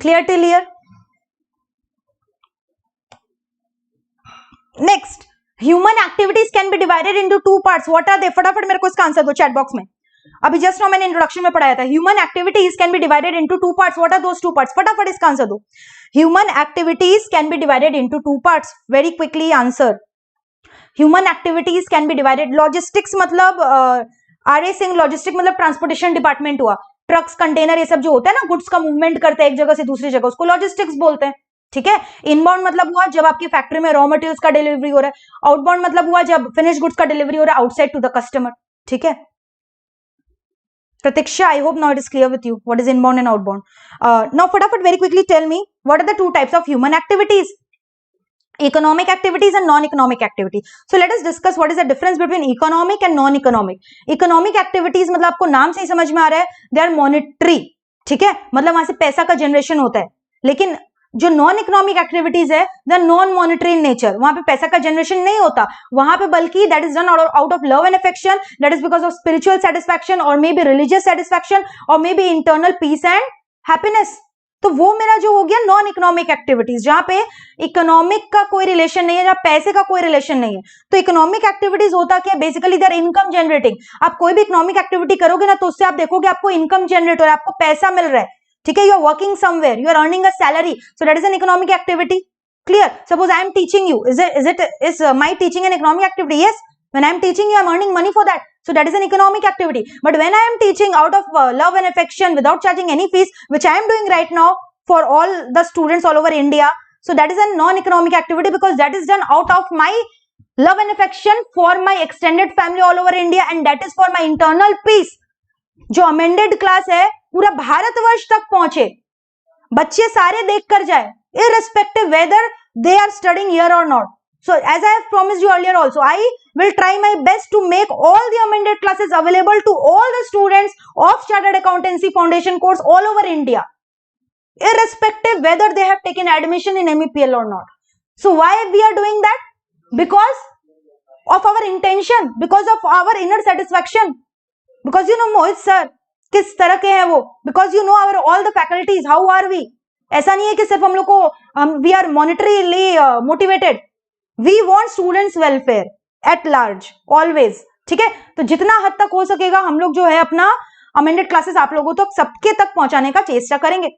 Clear till here? Next, human activities can be divided into 2 parts. What are they? फटाफट मेरे को इसका आंसर दो चैट बॉक्स में। अभी जस्ट मैंने इंट्रोडक्शन में पढ़ाया था, human activities can be divided into two parts. What are those two parts? फटाफट इसका आंसर दो. Human activities can be divided into two parts. Very quickly answer. Human activities can be divided. Logistics मतलब R A. Singh, logistic मतलब transportation department हुआ. Trucks, container, ये सब जो होता है ना, गुड्स का मूवमेंट करते हैं एक जगह से दूसरी जगह, उसको लॉजिस्टिक्स बोलते हैं. ठीक है. इनबाउंड मतलब हुआ जब आपकी फैक्ट्री में रॉ मटेरियल्स का डिलीवरी हो रहा है. आउटबाउंड मतलब हुआ जब फिनिश गुड्स का डिलीवरी हो रहा है आउटसाइड टू द कस्टमर. ठीक है. Pratiksha, I hope now it is clear with you what is inbound and outbound. Now, fataफट very quickly tell me what are the two types of human activities? Economic activities and non-economic activity. So let us discuss what is the difference between economic and non-economic. Economic activities मतलब आपको नाम से ही समझ में आ रहा है, they are monetary. ठीक है, मतलब वहां से पैसा का जनरेशन होता है. लेकिन जो नॉन इकोनॉमिक एक्टिविटीज है, the non monetary in nature, वहां पे पैसा का जनरेशन नहीं होता, वहां पे बल्कि that is done out of love and affection, that is because of spiritual satisfaction और मे बी रिलीजियस सेटिस्फैक्शन और may be internal peace and happiness. तो वो मेरा जो हो गया नॉन इकोनॉमिक एक्टिविटीज, जहां पे इकोनॉमिक का कोई रिलेशन नहीं है, जहां पैसे का कोई रिलेशन नहीं है. तो इकोनॉमिक एक्टिविटीज होता क्या, basically they are income generating. आप कोई भी इकोनॉमिक एक्टिविटी करोगे ना, तो उससे आप देखोगे आपको इनकम जनरेट हो रहा है, आपको पैसा मिल रहा है. ठीक है. You are working somewhere, you are earning a salary, so that is an economic activity. Clear. Suppose I am teaching you, is my teaching an economic activity? Yes. When I am teaching you, I am earning money for that. So that is an economic activity. But when I am teaching out of love and affection without charging any fees, which I am doing right now for all the students all over India, so that is a non-economic activity because that is done out of my love and affection for my extended family all over India, and that is for my internal peace. जो amended class है, पूरा भारतवर्ष तक पहुंचे, बच्चे सारे देख कर जाए, irrespective whether they are studying here or not. So as I have promised you earlier also, I will try my best to make all the amended classes available to all the students of Chartered Accountancy Foundation course all over India, irrespective whether they have taken admission in MEPL or not. So why we are doing that? Because of our intention, because of our inner satisfaction, because you know Mohit sir किस तरह के हैं वो, because you know our all the faculties, how are we. ऐसा नहीं है कि सिर्फ हम लोग को we are monetarily motivated. We want students welfare at large always. ठीक है. तो जितना हद तक हो सकेगा हम लोग जो है अपना amended classes आप लोगों तक सबके तक पहुंचाने का चेष्टा करेंगे.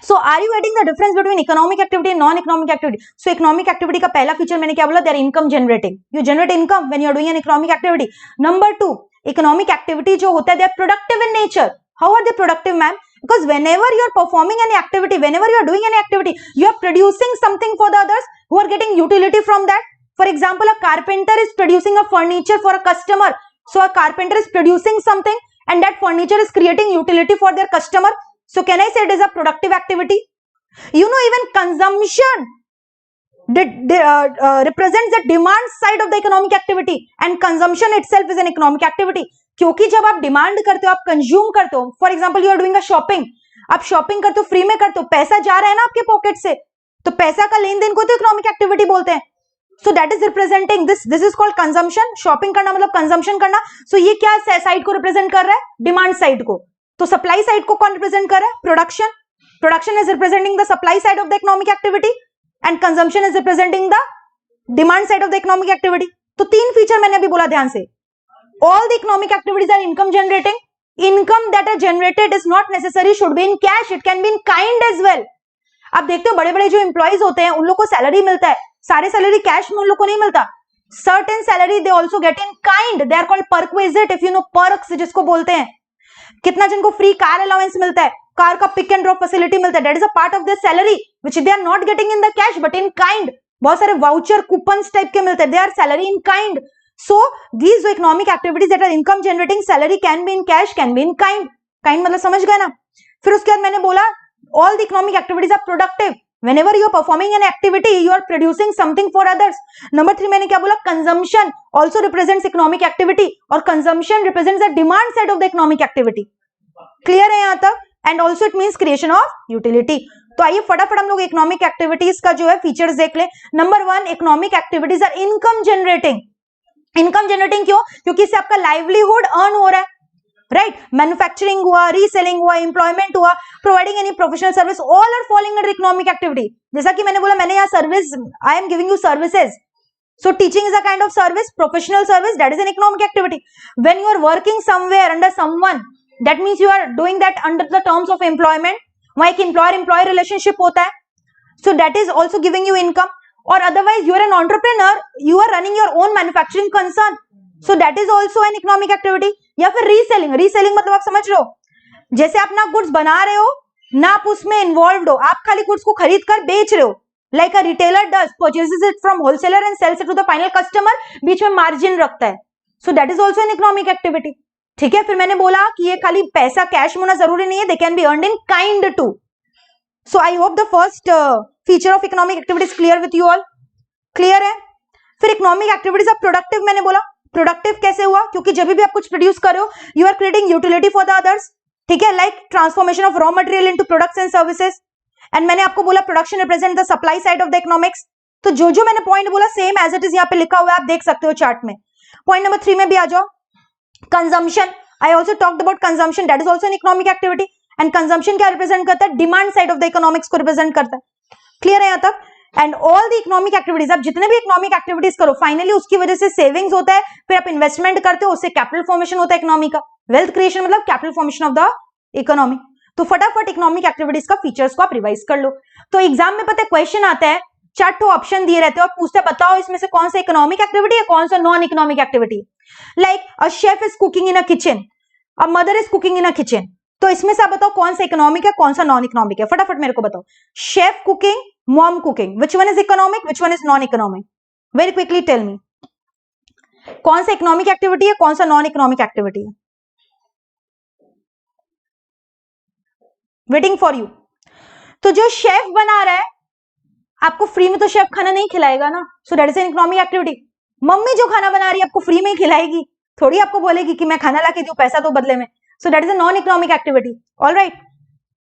So are you getting the difference between economic activity and non-economic activity? So economic activity का पहला फीचर मैंने क्या बोला, they are income generating. You generate income when you are doing an economic activity. Number 2, economic activity जो होता है they are productive in nature. How are they productive, ma'am? Because whenever you are performing any activity, whenever you are doing any activity, you are producing something for the others who are getting utility from that. For example, a carpenter is producing a furniture for a customer. So a carpenter is producing something and that furniture is creating utility for their customer. So can I say it is a productive activity? You know, even consumption represents the demand side of the economic activity, and consumption itself is an economic activity. क्योंकि जब आप demand करते हो, आप consume करते हो, for example you are doing a shopping, आप shopping करते हो, फ्री में करते हो, पैसा जा रहा है ना आपके पॉकेट से, तो पैसा का लेन देन को तो इकोनॉमिक एक्टिविटी बोलते हैं. सो that is representing this is called consumption. Shopping करना मतलब कंजम्पशन करना. सो ये क्या साइड को रिप्रेजेंट कर रहा है, डिमांड साइड को. तो सप्लाई साइड को कौन रिप्रेजेंट कर रहा है, production. Production is representing the supply side of the economic activity and consumption is representing the demand side of the economic activity. तो तीन फीचर मैंने अभी बोला ध्यान से. All the economic activities are income generating. Income that are generated is not necessary should be in cash. It can be in kind as well. आप देखते हो बड़े बड़े जो एम्प्लॉइज होते हैं उन लोग को सैलरी मिलता है, सारे सैलरी कैश में उन लोग को नहीं मिलता. Certain salary they also get in kind. They are called perquisite. If you know perks जिसको बोलते हैं. कितना जिनको फ्री कार अलाउंस मिलता है, कार का पिक एंड ड्रॉप फैसिलिटी मिलता है, that is a part of their salary which they are not getting in the cash but in kind. बहुत सारे वाउचर कूपन्स टाइप के मिलते हैं, they are salary in kind. So these economic activities that are income generating, salary can be in cash, can be in kind. Kind मतलब समझ गए ना. फिर उसके बाद मैंने बोला all the economic activities are productive. Whenever you are performing an activity, you are producing something for others. Number 3 मैंने क्या बोला, consumption also represents economic activity और consumption represents the demand side of the economic activity. Clear है यहाँ तक? And also it means creation of utility. तो आइए फटाफट हम लोग इकोनॉमिक एक्टिविटीज का जो है फीचर्स देख ले. Number 1, economic activities are income generating. Income generating क्यों? क्योंकि इससे आपका लाइवलीहुड अर्न हो रहा है, राइट. मैन्युफैक्चरिंग हुआ, रीसेलिंग हुआ, एम्प्लॉयमेंट हुआ, providing any professional service, all are falling under economic activity. जैसा कि मैंने बोला, मैंने यहाँ service, I am giving you services, So teaching is a kind of service, professional service, that is an economic activity. When you are working somewhere under someone, that means you are doing that under the terms of employment. वहाँ एक employer-employee relationship होता है. So that is also giving you income. Or otherwise you are an entrepreneur, you are running your own manufacturing concern. So that is also an economic activity. या फिर reselling. Reselling मतलब आप समझ रहे हो, जैसे आप ना गुड्स बना रहे हो ना आप उसमें इन्वॉल्व हो, आप खाली गुड्स को खरीद कर बेच रहे हो. Like a retailer does, purchases it from wholesaler and sells it to the final customer, बीच में मार्जिन रखता है. So that is also an economic activity. ठीक है. फिर मैंने बोला कि ये खाली पैसा कैश में होना जरूरी नहीं है, they can be earned in kind too. So I hope the first feature of economic activity is clear with you all. Clear है. फिर economic activities of productive मैंने बोला. Productive कैसे हुआ? क्योंकि जब भी आप कुछ प्रोड्यूस कर रहे हो, you are creating utility for the others. ठीक है. Like transformation of raw material into products and services. And मैंने आपको बोला production represent the supply side of the economics. तो जो मैंने पॉइंट बोला सेम एज इट इज यहाँ पे लिखा हुआ है, आप देख सकते हो चार्ट में. पॉइंट नंबर 3 में भी आ जाओ. Consumption. I also talked about consumption, that is also an economic activity. And consumption क्या रिप्रेजेंट करता है? Demand side of the economics को रिप्रेजेंट करता है. क्लियर है यहाँ तक? And all the economic activities, आप जितने भी इकोनॉमिक एक्टिविटीज करो फाइनली उसकी वजह से सेविंग्स होता है, फिर आप इन्वेस्टमेंट करते हो, उससे कैपिटल फॉर्मेशन होता है इकोनॉमी का. वेल्थ क्रिएशन मतलब capital formation of the economy. तो फटाफट इकोनॉमिक एक्टिविटीज का फीचर्स को आप रिवाइज कर लो. तो एग्जाम में पता है क्वेश्चन आता है, 4 ऑप्शन दिए रहते हैं और पूछते हैं बताओ इसमें से कौन सा इकोनॉमिक एक्टिविटी है कौन सा non economic activity. Like a chef is cooking in a kitchen, a mother is cooking in a kitchen. तो इसमें से आप बताओ कौन सा इकोनॉमिक है कौन सा नॉन इकोनॉमिक है. फटाफट मेरे को बताओ. Chef cooking, mom cooking, which one is economic which one is non economic? Very quickly tell me. कौन सा इकोनॉमिक एक्टिविटी है कौन सा नॉन इकोनॉमिक एक्टिविटी है? Waiting for you. तो जो शेफ बना रहा है आपको फ्री में तो शेफ खाना नहीं खिलाएगा ना. सो that is an economic activity. Mummy जो खाना बना रही है आपको फ्री में ही खिलाएगी, थोड़ी आपको बोलेगी कि मैं खाना ला के दूं पैसा तो बदले में. सो that is a non economic activity. Alright,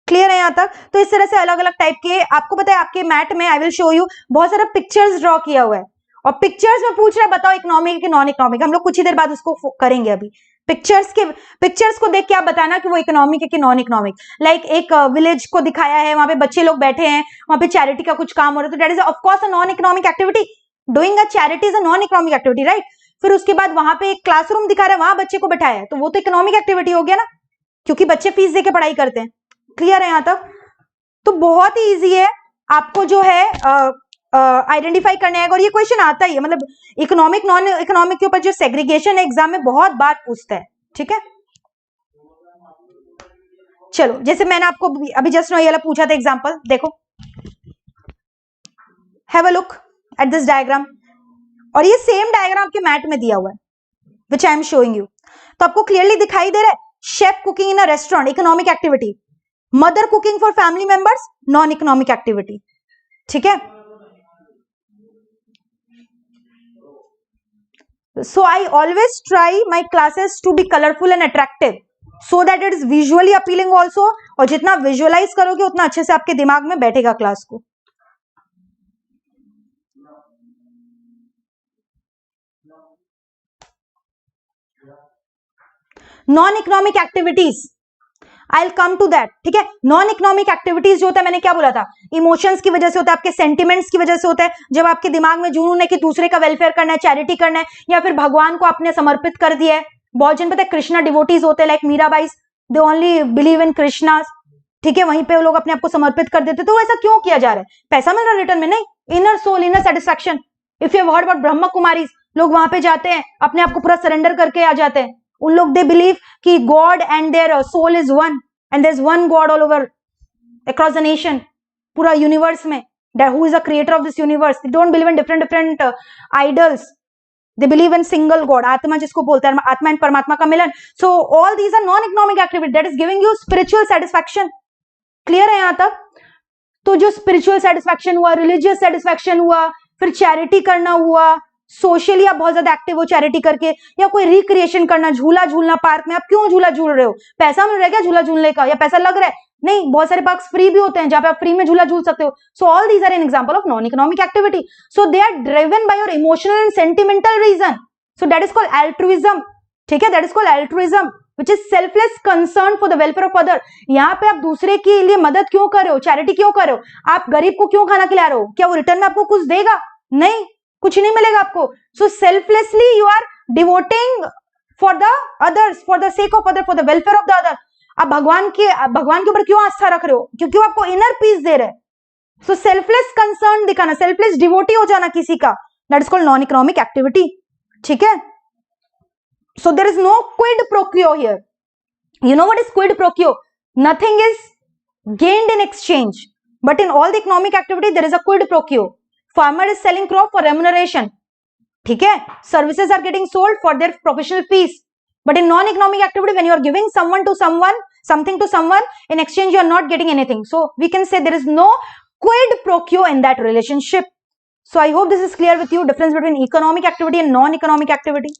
clear है यहाँ तक? तो इस तरह से अलग अलग टाइप के आपको पता है आपके मैट में आई विल शो यू बहुत सारा पिक्चर्स ड्रॉ किया हुआ है और पिक्चर्स में पूछ रहा है बताओ इकोनॉमिक कि नॉन इकोनॉमिक. हम लोग कुछ ही देर बाद उसको करेंगे. अभी पिक्चर्स को देख के आप बताना कि वो इकोनॉमिक है कि नॉन इकोनॉमिक. लाइक एक विलेज को दिखाया है, वहां पे बच्चे लोग बैठे हैं, वहां पे चैरिटी का कुछ काम हो रहा है, तो that is of course a non economic activity. Doing a charity is a non economic activity, right? फिर उसके बाद वहां पे एक क्लासरूम दिखा रहा है, वहां बच्चे को बैठाया है, तो वो तो इकोनॉमिक एक्टिविटी हो गया ना, क्योंकि बच्चे फीस दे के पढ़ाई करते हैं. क्लियर है यहाँ तक? तो बहुत ही ईजी है आपको जो है आइडेंटिफाई करने आएगा. और ये क्वेश्चन आता ही है, मतलब इकोनॉमिक नॉन इकोनॉमिक के ऊपर जो सेग्रीगेशन है एग्जाम में बहुत बार पूछता है. ठीक है, चलो जैसे मैंने आपको अभी जस्ट ये वाला पूछा था एग्जांपल, देखो have a look at this diagram. और ये सेम डायग्राम आपके मैट में दिया हुआ है विच आई एम शोइंग यू. तो आपको क्लियरली दिखाई दे रहा है chef cooking in a restaurant economic activity, mother cooking for family members non economic activity. ठीक है. So I always try my classes to be colorful and attractive so that it is visually appealing also. और जितना visualise करोगे उतना अच्छे से आपके दिमाग में बैठेगा क्लास को. Non economic activities I will come to that. ठीक है. नॉन इकोनॉमिक एक्टिविटीज जो होता है, मैंने क्या बोला था, इमोशंस की वजह से होता है, आपके सेंटिमेंट्स की वजह से होता है. जब आपके दिमाग में जुनून है कि दूसरे का वेलफेयर करना है, चैरिटी करना है, या फिर भगवान को आपने समर्पित कर दिया है. बहुत जन पता है कृष्णा डिवोटीज होते हैं, like Mirabai, they only believe in Krishna. ठीक है, वहीं पे वो लोग अपने आप को समर्पित कर देते. तो ऐसा क्यों किया जा रहा है? पैसा मिल रहा है रिटर्न में? नहीं, inner soul, inner satisfaction. If you have heard about Brahma Kumaris, लोग वहां पे जाते हैं, अपने आप को पूरा सरेंडर करके आ जाते हैं. उन लोग दे बिलीव कि god and their soul is one and there's one God all over across the nation, पूरा यूनिवर्स में, that who is the creator of this universe. They don't believe in different idols. They believe in single God, आत्मा जिसको बोलते हैं, आत्मा and परमात्मा का मिलन. So all these are non-economic activity that is giving you spiritual satisfaction. Clear है यहाँ तक? तो जो spiritual satisfaction हुआ, religious satisfaction हुआ, फिर चैरिटी करना हुआ, सोशली आप बहुत ज्यादा एक्टिव हो चैरिटी करके, या कोई रिक्रिएशन करना, झूला झूलना पार्क में. आप क्यों झूला झूल रहे हो? पैसा मिल रहा है क्या झूला झूलने का, या पैसा लग रहा है? नहीं, बहुत सारे पार्क फ्री भी होते हैं जहां पे आप फ्री में झूला झूल सकते हो. So all these are an example of non economic activity. So they are driven by your emotional and sentimental reason. So that is called altruism. ठीक है, that is called altruism which is selfless concern for the welfare of other. यहाँ पे आप दूसरे के लिए मदद क्यों कर रहे हो, चैरिटी क्यों कर रहे हो? आप गरीब को क्यों खाना खिला रहे हो? क्या वो रिटर्न में आपको कुछ देगा? नहीं, कुछ नहीं मिलेगा आपको. So selflessly you are devoting for the others, for the sake of other, for the welfare of the other. आप भगवान के ऊपर क्यों आस्था रख रहे हो? क्योंकि वो आपको इनर पीस दे रहे हैं. सो सेल्फलेस कंसर्न दिखाना, सेल्फलेस डिवोटी हो जाना किसी का, that is called non economic activity. ठीक है. So there is no quid pro quo here. You know what is quid pro quo? Nothing is gained in exchange, but in all the economic activity there is a quid pro quo. Farmer is selling crop for remuneration. ठीक है. Services are getting sold for their professional fees. But in non-economic activity, when you are giving something to someone, in exchange you are not getting anything. So we can say there is no quid pro quo in that relationship. So I hope this is clear with you. Difference between economic activity and non-economic activity.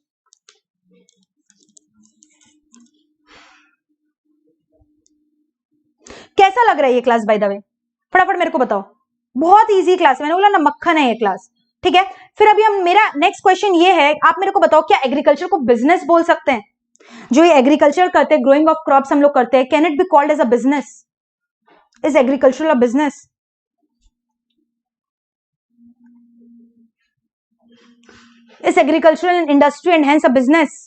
कैसा लग रहा है ये class by the way? फटाफट मेरे को बताओ. बहुत इजी क्लास है, मैंने बोला ना मक्खन है ये क्लास. ठीक है. फिर अभी हम, मेरा नेक्स्ट क्वेश्चन ये है, आप मेरे को बताओ क्या एग्रीकल्चर को बिजनेस बोल सकते हैं? जो ये एग्रीकल्चर करते हैं, ग्रोइंग ऑफ क्रॉप्स हम लोग करते हैं, can it be called as a business? Is agriculture a business? Is agricultural industry and hence a business?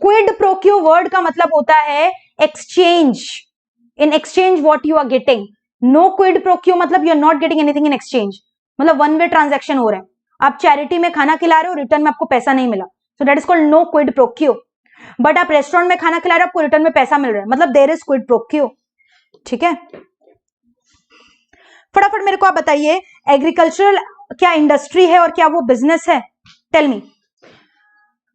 Quid pro quo word का मतलब होता है exchange. In exchange what you are getting. No quid pro quo मतलब you are not getting anything in exchange. मतलब one way transaction हो रहा है. आप चैरिटी में खाना खिला रहे हो, रिटर्न में आपको पैसा नहीं मिला, so that is called no quid pro quo. But आप रेस्टोरेंट में खाना खिला रहे हो, आपको रिटर्न में पैसा मिल रहा है, मतलब देयर इज क्विड प्रोक्यो. ठीक है. फटाफट मेरे को आप बताइए, एग्रीकल्चरल क्या इंडस्ट्री है और क्या वो बिजनेस है? Tell me.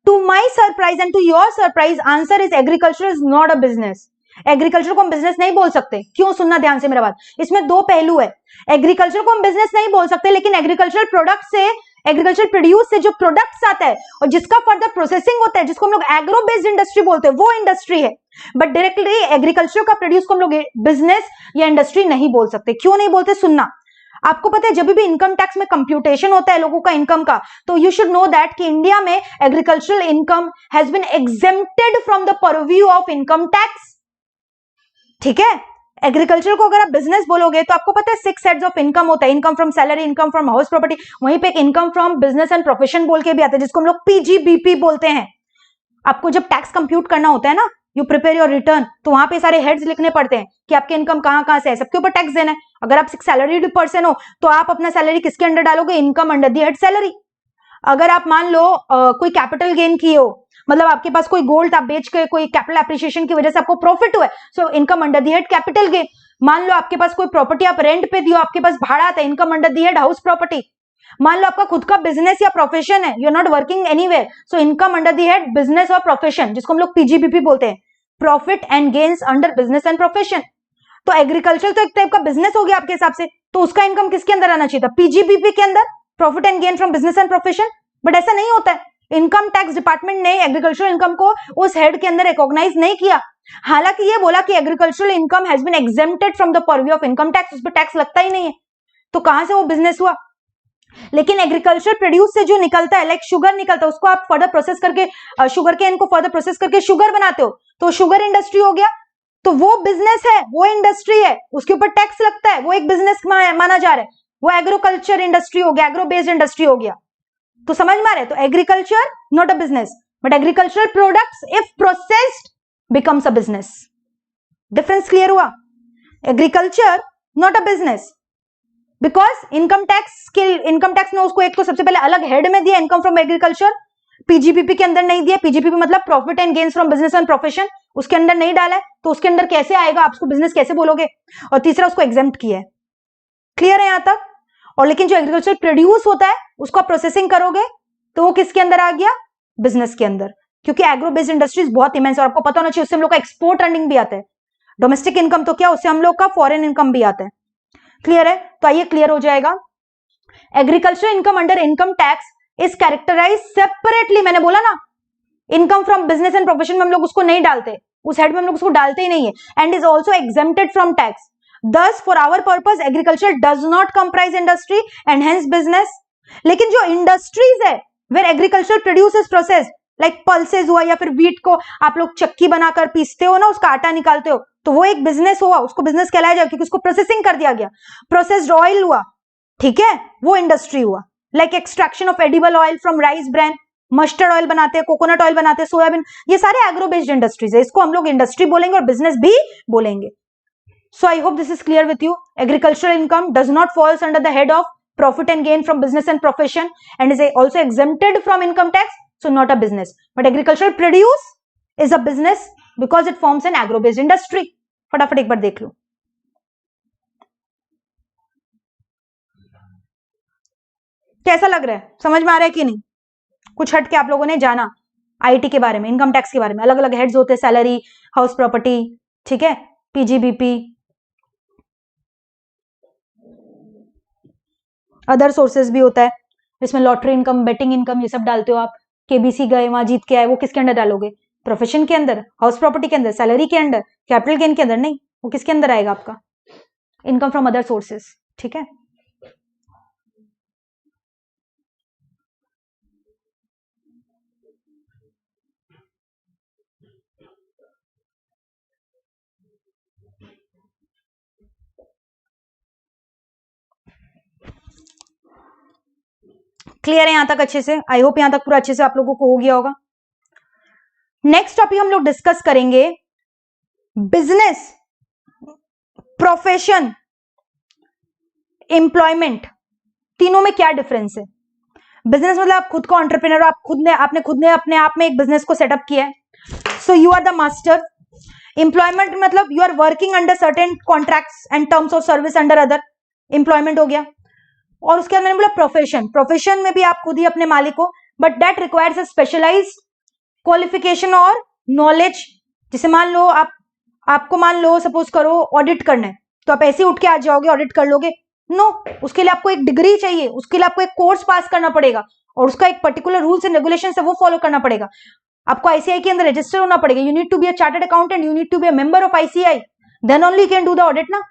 To my surprise and to your surprise, answer is agriculture is not a business. Agriculture को हम बिजनेस नहीं बोल सकते. क्यों? सुनना ध्यान से मेरा बात. इसमें दो पहलू है. एग्रीकल्चर को हम बिजनेस नहीं बोल सकते, लेकिन एग्रीकल्चर प्रोडक्ट से, एग्रीकल्चर प्रोड्यूस से जो प्रोडक्ट्स आता है और जिसका फर्दर प्रोसेसिंग होता है, जिसको हम लोग एग्रो बेस्ड इंडस्ट्री बोलते हैं, वो इंडस्ट्री है. बट डायरेक्टली एग्रीकल्चर का प्रोड्यूस को हम लोग बिजनेस या इंडस्ट्री नहीं बोल सकते. क्यों नहीं बोलते? सुनना. आपको पता है जब भी इनकम टैक्स में कंप्यूटेशन होता है लोगों का इनकम का, तो यू शुड नो दैट कि इंडिया में agricultural income has been exempted from the purview of income tax. ठीक है. एग्रीकल्चर को अगर आप बिजनेस बोलोगे तो आपको पता है 6 सेट्स ऑफ इनकम होता है. Income from salary, income from house property, वहीं पे एक income from business and profession बोल के भी आता है, जिसको हम लोग पीजीबीपी बोलते हैं. आपको जब टैक्स कंप्यूट करना होता है ना, यू प्रिपेयर योर रिटर्न, तो वहां पे सारे हेड्स लिखने पड़ते हैं कि आपके इनकम कहां कहां से है, सबके ऊपर टैक्स देना है. अगर आप सैलरीड पर्सन हो तो आप अपना सैलरी किसके अंडर डालोगे? Income under the head salary. अगर आप मान लो कोई कैपिटल गेन किए हो, मतलब आपके पास कोई गोल्ड आप बेच के कोई कैपिटल एप्रिसिएशन की वजह से आपको प्रॉफिट हुआ है, सो income under the head capital gain. मान लो आपके पास कोई प्रॉपर्टी आप रेंट पे दियो, आपके पास भाड़ा आता है, income under the head house property. मान लो आपका खुद का बिजनेस या प्रोफेशन है, you are not working anywhere, so income under the head business और प्रोफेशन, जिसको हम लोग पीजीबीपी बोलते हैं, profit and gains under business and profession. तो एग्रीकल्चर तो एक टाइप का बिजनेस हो गया आपके हिसाब से, तो उसका इनकम किसके अंदर आना चाहिए था? पीजीबीपी के अंदर, profit and gain from business and profession. But ऐसा नहीं होता है. इनकम टैक्स डिपार्टमेंट ने एग्रीकल्चरल इनकम को उस हेड के अंदर रिकॉग्नाइज नहीं किया. हालांकि ये बोला कि agricultural income has been exempted from the purview of income tax, उस पर टैक्स लगता ही नहीं है, तो कहां से वो बिजनेस हुआ? लेकिन एग्रीकल्चर प्रोड्यूस से जो निकलता है, लाइक शुगर निकलता है, उसको आप फर्दर प्रोसेस करके, शुगर केन को फर्दर प्रोसेस करके शुगर बनाते हो, तो शुगर इंडस्ट्री हो गया. तो वो बिजनेस है, वो इंडस्ट्री है, उसके ऊपर टैक्स लगता है, वो एक बिजनेस माना जा रहा है. वो एग्रीकल्चर इंडस्ट्री हो गया, एग्रो बेस्ड इंडस्ट्री हो गया. तो समझ में आ रहा है? तो agriculture not a business, but agricultural products if processed becomes a business. Difference clear हुआ? Agriculture not a business, because income tax ने उसको एक तो सबसे पहले अलग हेड में दिया, इनकम फ्रॉम एग्रीकल्चर, पीजीबीपी के अंदर नहीं दिया. पीजीबीपी मतलब profit and gains from business and profession, उसके अंदर नहीं डाला है, तो उसके अंदर कैसे आएगा? आप उसको बिजनेस कैसे बोलोगे? और तीसरा, उसको एग्जेम्प्ट किया है. क्लियर है यहां तक? और लेकिन जो एग्रीकल्चर प्रोड्यूस होता है उसको प्रोसेसिंग करोगे तो वो किसके अंदर आ गया? बिजनेस के अंदर. क्योंकि एग्रो बेस्ड इंडस्ट्रीज बहुत इमेंस, और आपको पता होना चाहिए उससे हम लोग का एक्सपोर्ट अर्निंग भी आता है. डोमेस्टिक इनकम तो क्या, उससे हम लोग का फॉरेन इनकम भी आता है. क्लियर है? तो आइए क्लियर हो जाएगा. Agriculture income under income tax is characterise separately. मैंने बोला ना, income from business and profession में हम लोग उसको नहीं डालते, उस हेड में हम लोग उसको डालते ही नहीं है. And is also exempted from tax. Thus, for our purpose, agriculture does not comprise industry and hence business. लेकिन जो इंडस्ट्रीज है, where agriculture produces process, like pulses हुआ या फिर wheat को आप लोग चक्की बनाकर पीसते हो ना, उसका आटा निकालते हो, तो वो एक बिजनेस हुआ, उसको बिजनेस कहलाया जाएगा क्योंकि उसको प्रोसेसिंग कर दिया गया. प्रोसेस्ड ऑयल हुआ, ठीक है, वो इंडस्ट्री हुआ। Like extraction of edible oil from rice bran, mustard oil बनाते हैं, कोकोनट ऑयल बनाते हैं, सोयाबीन, ये सारे एग्रो बेस्ड इंडस्ट्रीज है। इसको हम लोग इंडस्ट्री बोलेंगे और बिजनेस भी बोलेंगे। So I hope this is clear with you. Agricultural income does not falls under the head of profit and gain from business and profession and is also exempted from income tax, so not a business. But agricultural produce is a business because it forms an agro-based industry. फटाफट एक बार देख लो। कैसा लग रहा है, समझ में आ रहा है कि नहीं? कुछ हट के आप लोगों ने जाना आईटी के बारे में, इनकम टैक्स के बारे में, अलग अलग हेड्स होते हैं, सैलरी, हाउस प्रॉपर्टी, ठीक है, पीजीबीपी, अदर सोर्सेज भी होता है, जिसमें लॉटरी इनकम, बेटिंग इनकम, ये सब डालते हो आप। केबीसी गए, वहां जीत के आए, वो किसके अंडर डालोगे? प्रोफेशन के अंदर, हाउस प्रॉपर्टी के अंदर, सैलरी के अंदर, कैपिटल गेन के अंदर? नहीं, वो किसके अंदर आएगा आपका? इनकम फ्रॉम अदर सोर्सेज, ठीक है। क्लियर है यहां तक अच्छे से? आई होप यहां तक पूरा अच्छे से आप लोगों को हो गया होगा। नेक्स्ट टॉपिक हम लोग डिस्कस करेंगे बिजनेस, प्रोफेशन, एम्प्लॉयमेंट, तीनों में क्या डिफरेंस है। बिजनेस मतलब आप खुद को एंटरप्रेन्योर, आपने खुद ने अपने आप में एक बिजनेस को सेटअप किया है, so you are the master. Employment मतलब you are working under certain contracts and terms of service under other, employment हो गया। और उसके बाद मैंने बोला प्रोफेशन, प्रोफेशन में भी आप खुद ही अपने मालिक हो, but that requires a specialized qualification और नॉलेज। जैसे मान लो आपको मान लो सपोज करो ऑडिट करना है, तो आप ऐसे उठ के आ जाओगे ऑडिट कर लोगे? नो, उसके लिए आपको एक डिग्री चाहिए, उसके लिए आपको एक कोर्स पास करना पड़ेगा और उसका एक पर्टिकुलर रूल्स एंड रेगुलेशन है वो फॉलो करना पड़ेगा। आपको आईसीआई के अंदर रजिस्टर होना पड़ेगा, you need to be a chartered accountant, you need to be a member of ICI, then only you can do the audit ना।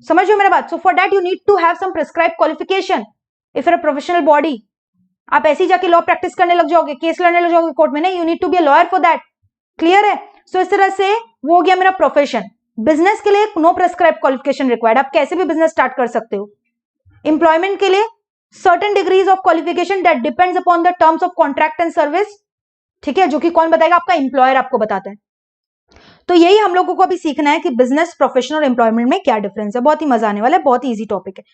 समझ लो मेरा बात? So for that you need to have some prescribe qualification if you're a professional body. आप ऐसे ही जाके law practice करने लग जाओगे, केस लड़ने लग जाओगे कोर्ट में? नहीं, you need to be a lawyer for that. Clear है? सो इस तरह से वो हो गया मेरा प्रोफेशन। बिजनेस के लिए नो प्रिस्क्राइब क्वालिफिकेशन रिक्वायर्ड, आप कैसे भी बिजनेस स्टार्ट कर सकते हो। एम्प्लॉयमेंट के लिए certain degrees of qualification that depends upon the terms of contract and service, ठीक है, जो कि कौन बताएगा? आपका एम्प्लॉयर आपको बताता है। तो यही हम लोगों को अभी सीखना है कि बिजनेस, प्रोफेशन और एम्प्लॉयमेंट में क्या डिफरेंस है। बहुत ही मजा आने वाला है, बहुत ही इजी टॉपिक है।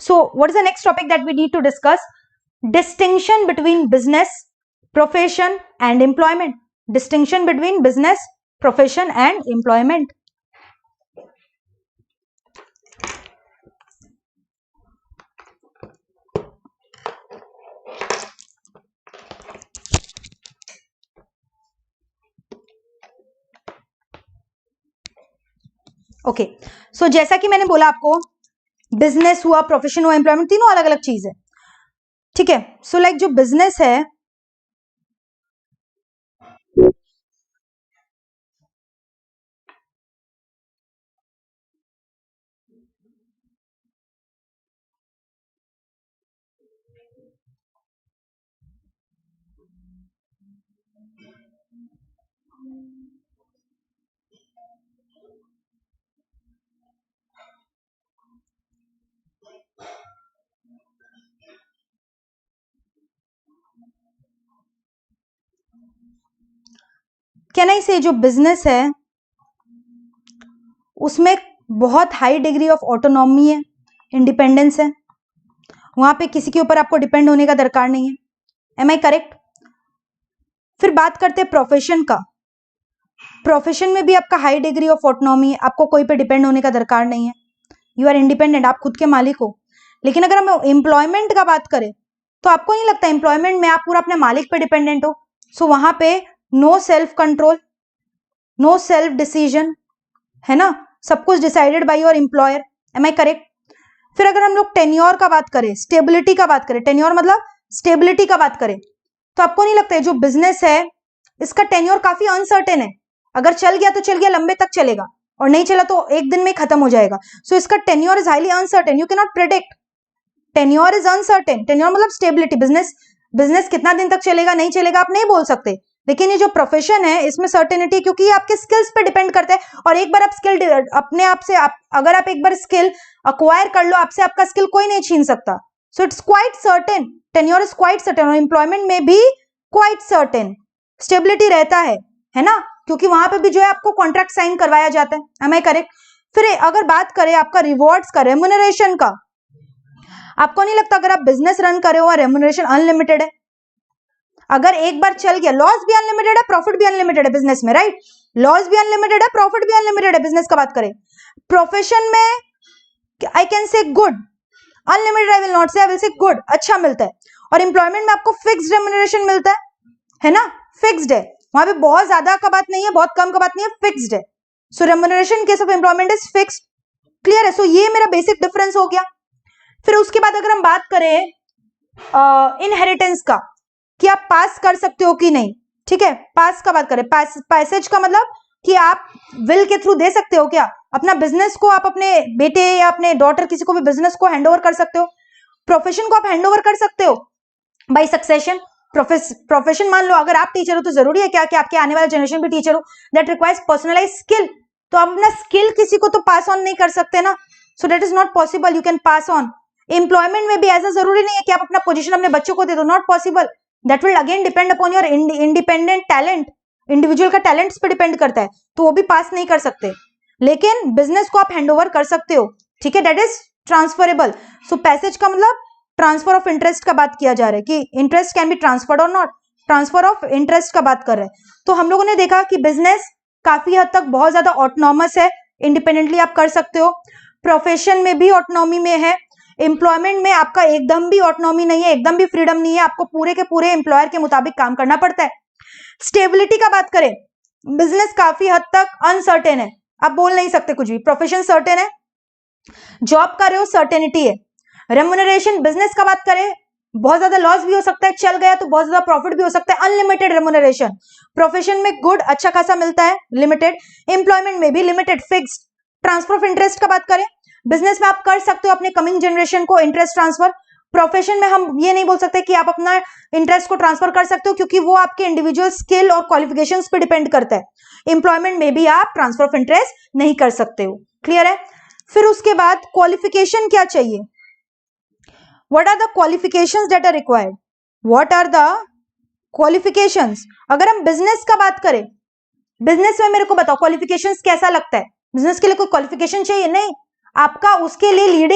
So what is the next topic that we need to discuss? Distinction between business, profession and employment. Distinction between business, profession and employment. Okay, so जैसा कि मैंने बोला आपको, बिजनेस हुआ, प्रोफेशन हुआ, एम्प्लॉयमेंट, तीनों अलग अलग चीज है, ठीक है। सो लाइक जो बिजनेस है, कैन आई से जो बिजनेस है उसमें बहुत हाई डिग्री ऑफ ऑटोनॉमी है, इंडिपेंडेंस है, वहां पे किसी के ऊपर आपको डिपेंड होने का दरकार नहीं है। Am I correct? फिर बात करते हैं प्रोफेशन का। प्रोफेशन में भी आपका हाई डिग्री ऑफ ऑटोनॉमी है, आपको कोई पे डिपेंड होने का दरकार नहीं है, यू आर इंडिपेंडेंट, आप खुद के मालिक हो। लेकिन अगर हम एम्प्लॉयमेंट का बात करें तो आपको नहीं लगता एम्प्लॉयमेंट में आप पूरा अपने मालिक पे डिपेंडेंट हो। सो वहां पे no self control, no self decision, है ना, सब कुछ decided by your employer. Am I correct? फिर अगर हम लोग टेन्योर का बात करें, स्टेबिलिटी का बात करें, टेन्योर मतलब स्टेबिलिटी का बात करें, तो आपको नहीं लगता है जो बिजनेस है इसका टेन्योर काफी अनसर्टेन है? अगर चल गया तो चल गया, लंबे तक चलेगा, और नहीं चला तो एक दिन में खत्म हो जाएगा। सो इसका tenure is highly uncertain, you can not predict. Tenure is uncertain, tenure मतलब स्टेबिलिटी। बिजनेस कितना दिन तक चलेगा, नहीं चलेगा, आप नहीं बोल सकते। लेकिन ये जो प्रोफेशन है इसमें सर्टेनिटी, क्योंकि ये आपके स्किल्स पे डिपेंड करता है। और एक बार आप स्किल अपने आप से अगर आप एक बार स्किल अक्वायर कर लो, आपसे आपका स्किल कोई नहीं छीन सकता। So it's quite certain, tenure is quite certain, और एम्प्लॉयमेंट में भी क्वाइट सर्टेन, स्टेबिलिटी रहता है ना, क्योंकि वहां पे भी जो है आपको कॉन्ट्रैक्ट साइन करवाया जाता है। Am I correct? फिर अगर बात करें आपका रिवॉर्ड्स का, रेम्यूनरेशन का, आपको नहीं लगता अगर आप बिजनेस रन कर रहे हो रेम्यूनरेशन अनलिमिटेड है? अगर एक बार चल गया, लॉस भी अनलिमिटेड है, प्रॉफिट भी अनलिमिटेड है बिजनेस में, राइट? लॉस भी अनलिमिटेड है, प्रॉफिट भी अनलिमिटेड है बिजनेस का बात करें। प्रोफेशन में आई कैन से good, unlimited I will not से, आई विल से गुड, अच्छा मिलता है। और एम्प्लॉयमेंट में आपको फिक्स्ड रेम्यूनरेशन मिलता है ना, फिक्स्ड है, वहां पे बहुत ज्यादा का बात नहीं है, बहुत कम का बात नहीं है, फिक्स्ड है। So remuneration case of employment is fixed, clear है? सो ये मेरा बेसिक डिफरेंस हो गया। फिर उसके बाद अगर हम बात करें इनहेरिटेंस का, कि आप पास कर सकते हो कि नहीं, ठीक है? पास का बात करें, पैसेज का मतलब कि आप विल के थ्रू दे सकते हो क्या अपना बिजनेस को, आप अपने बेटे या अपने डॉटर किसी को भी बिजनेस को हैंडओवर कर सकते हो। प्रोफेशन को आप हैंडओवर कर सकते हो बाय सक्सेशन। प्रोफेशन मान लो अगर आप टीचर हो तो जरूरी है क्या कि आपके आने वाला जनरेशन भी टीचर हो, दैट रिक्वायर्स पर्सनलाइज स्किल। तो आप अपना स्किल किसी को तो पास ऑन नहीं कर सकते ना, सो that is not possible, you can pass on. Employment में भी ऐसा जरूरी नहीं है कि आप अपना पोजीशन अपने बच्चों को दे दो, not possible, that will again depend upon your independent talent, individual का टैलेंट्स पे डिपेंड करता है, तो वो भी पास नहीं कर सकते। लेकिन बिजनेस को आप हैंडओवर कर सकते हो, ठीक है, that is transferable. So passage का मतलब ट्रांसफर ऑफ इंटरेस्ट का बात किया जा रहा है कि इंटरेस्ट कैन बी ट्रांसफर्ड और नॉट, ट्रांसफर ऑफ इंटरेस्ट का बात कर रहे हैं। तो हम लोगों ने देखा कि बिजनेस काफी हद तक बहुत ज्यादा ऑटोनॉमस है, इंडिपेंडेंटली आप कर सकते हो। प्रोफेशन में भी ऑटोनॉमी में है, एम्प्लॉयमेंट में आपका एकदम भी ऑटोनॉमी नहीं है, एकदम भी फ्रीडम नहीं है, आपको पूरे के पूरे एम्प्लॉयर के मुताबिक काम करना पड़ता है। स्टेबिलिटी का बात करें, बिजनेस काफी हद तक अनसर्टेन है, आप बोल नहीं सकते कुछ भी। प्रोफेशन सर्टेन है, जॉब कर रहे हो, सर्टेनिटी है। रेम्यूनरेशन बिजनेस का बात करें, बहुत ज्यादा लॉस भी हो सकता है, चल गया तो बहुत ज्यादा प्रॉफिट भी हो सकता है, अनलिमिटेड रेम्यूनरेशन। प्रोफेशन में गुड, अच्छा खासा मिलता है, लिमिटेड। एम्प्लॉयमेंट में भी limited, fixed. Transfer of interest का बात करें, बिजनेस में आप कर सकते हो अपने कमिंग जनरेशन को इंटरेस्ट ट्रांसफर। प्रोफेशन में हम ये नहीं बोल सकते कि आप अपना इंटरेस्ट को ट्रांसफर कर सकते हो, क्योंकि वो आपके इंडिविजुअल स्किल और क्वालिफिकेशंस पे डिपेंड करता है। एम्प्लॉयमेंट में भी आप ट्रांसफर ऑफ इंटरेस्ट नहीं कर सकते हो, क्लियर है? फिर उसके बाद क्वालिफिकेशन क्या चाहिए, what are the qualifications that are required, what are the qualifications। अगर हम बिजनेस का बात करें, बिजनेस में मेरे को बताओ क्वालिफिकेशंस कैसा लगता है, बिजनेस के लिए कोई क्वालिफिकेशन चाहिए? नहीं, आपका उसके लिए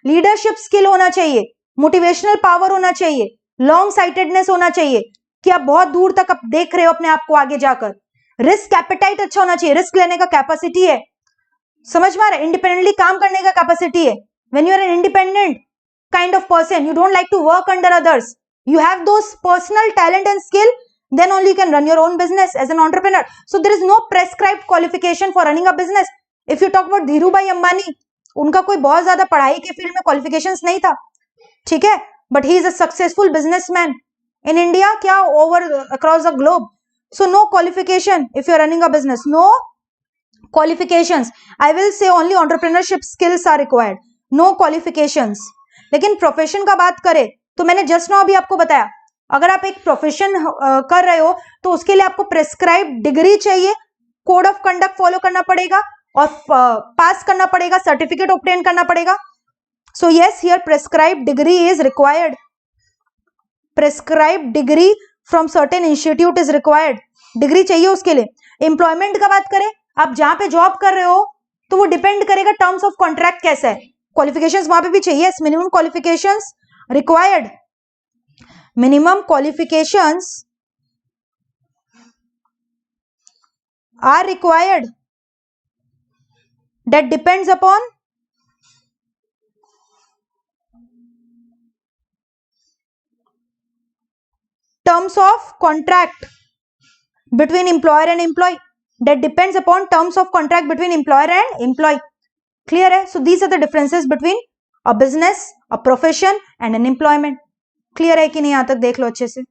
लीडरशिप स्किल होना चाहिए, मोटिवेशनल पावर होना चाहिए, लॉन्ग साइटेडनेस होना चाहिए कि आप बहुत दूर तक आप देख रहे हो अपने आप को आगे जाकर। रिस्क एपेटाइट अच्छा होना चाहिए, रिस्क लेने का कैपेसिटी है, समझ में आ रहा है? इंडिपेंडेंटली काम करने का कैपेसिटी है। When you are an independent kind of person, you don't like to work under others, you have those personal talent and skill, then only you can run your own business as an entrepreneur. So there is no prescribed qualification for running a business. If you talk about Dhiru भाई अंबानी, उनका कोई बहुत ज्यादा पढ़ाई के field में qualifications नहीं था, ठीक है, but he is a successful businessman in India, क्या over across the globe. So no qualification if you are running a business, no qualifications, I will say only entrepreneurship skills are required, no qualifications। लेकिन profession का बात करें तो मैंने just now अभी आपको बताया, अगर आप एक प्रोफेशन कर रहे हो तो उसके लिए आपको प्रेस्क्राइब डिग्री चाहिए, कोड ऑफ कंडक्ट फॉलो करना पड़ेगा और पास करना पड़ेगा, सर्टिफिकेट ऑब्टेन करना पड़ेगा। So yes, here prescribe degree is required, prescribe degree from certain institute is required, degree चाहिए उसके लिए। एम्प्लॉयमेंट का बात करें, आप जहां पे जॉब कर रहे हो तो वो डिपेंड करेगा टर्म्स ऑफ कॉन्ट्रैक्ट कैसा है, क्वालिफिकेशंस वहां पे भी चाहिए, minimum qualifications required, minimum qualifications are required, that depends upon terms of contract between employer and employee, that depends upon terms of contract between employer and employee, clear hai? So these are the differences between a business, a profession and an employment, clear hai ki nahi? yahan tak dekh lo अच्छे से।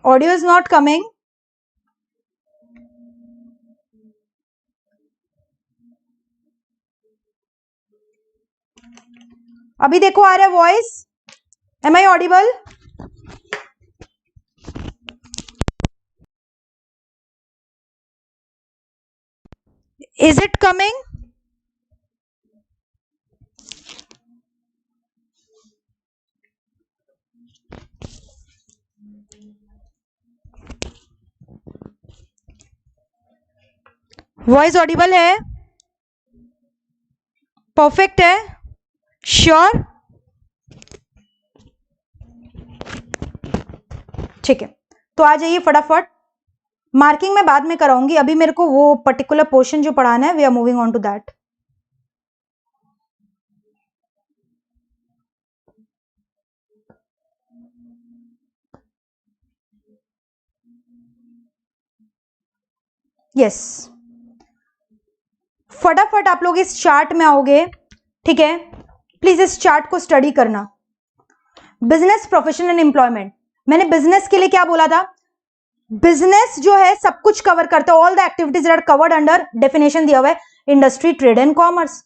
Audio is not coming. अभी देखो आ रहा है voice, am I audible? Is it coming? Voice audible है? Perfect है? Sure? ठीक है, तो आ जाइए फटाफट। मार्किंग मैं बाद में कराऊंगी, अभी मेरे को वो पर्टिकुलर पोर्शन जो पढ़ाना है, we are moving on to that. Yes, फटाफट आप लोग इस चार्ट में आओगे, ठीक है? प्लीज इस चार्ट को स्टडी करना। Business, profession and employment. मैंने बिजनेस के लिए क्या बोला था? बिजनेस जो है सब कुछ कवर करता है, all the activities are covered under, definition दिया हुआ है इंडस्ट्री, ट्रेड एंड कॉमर्स,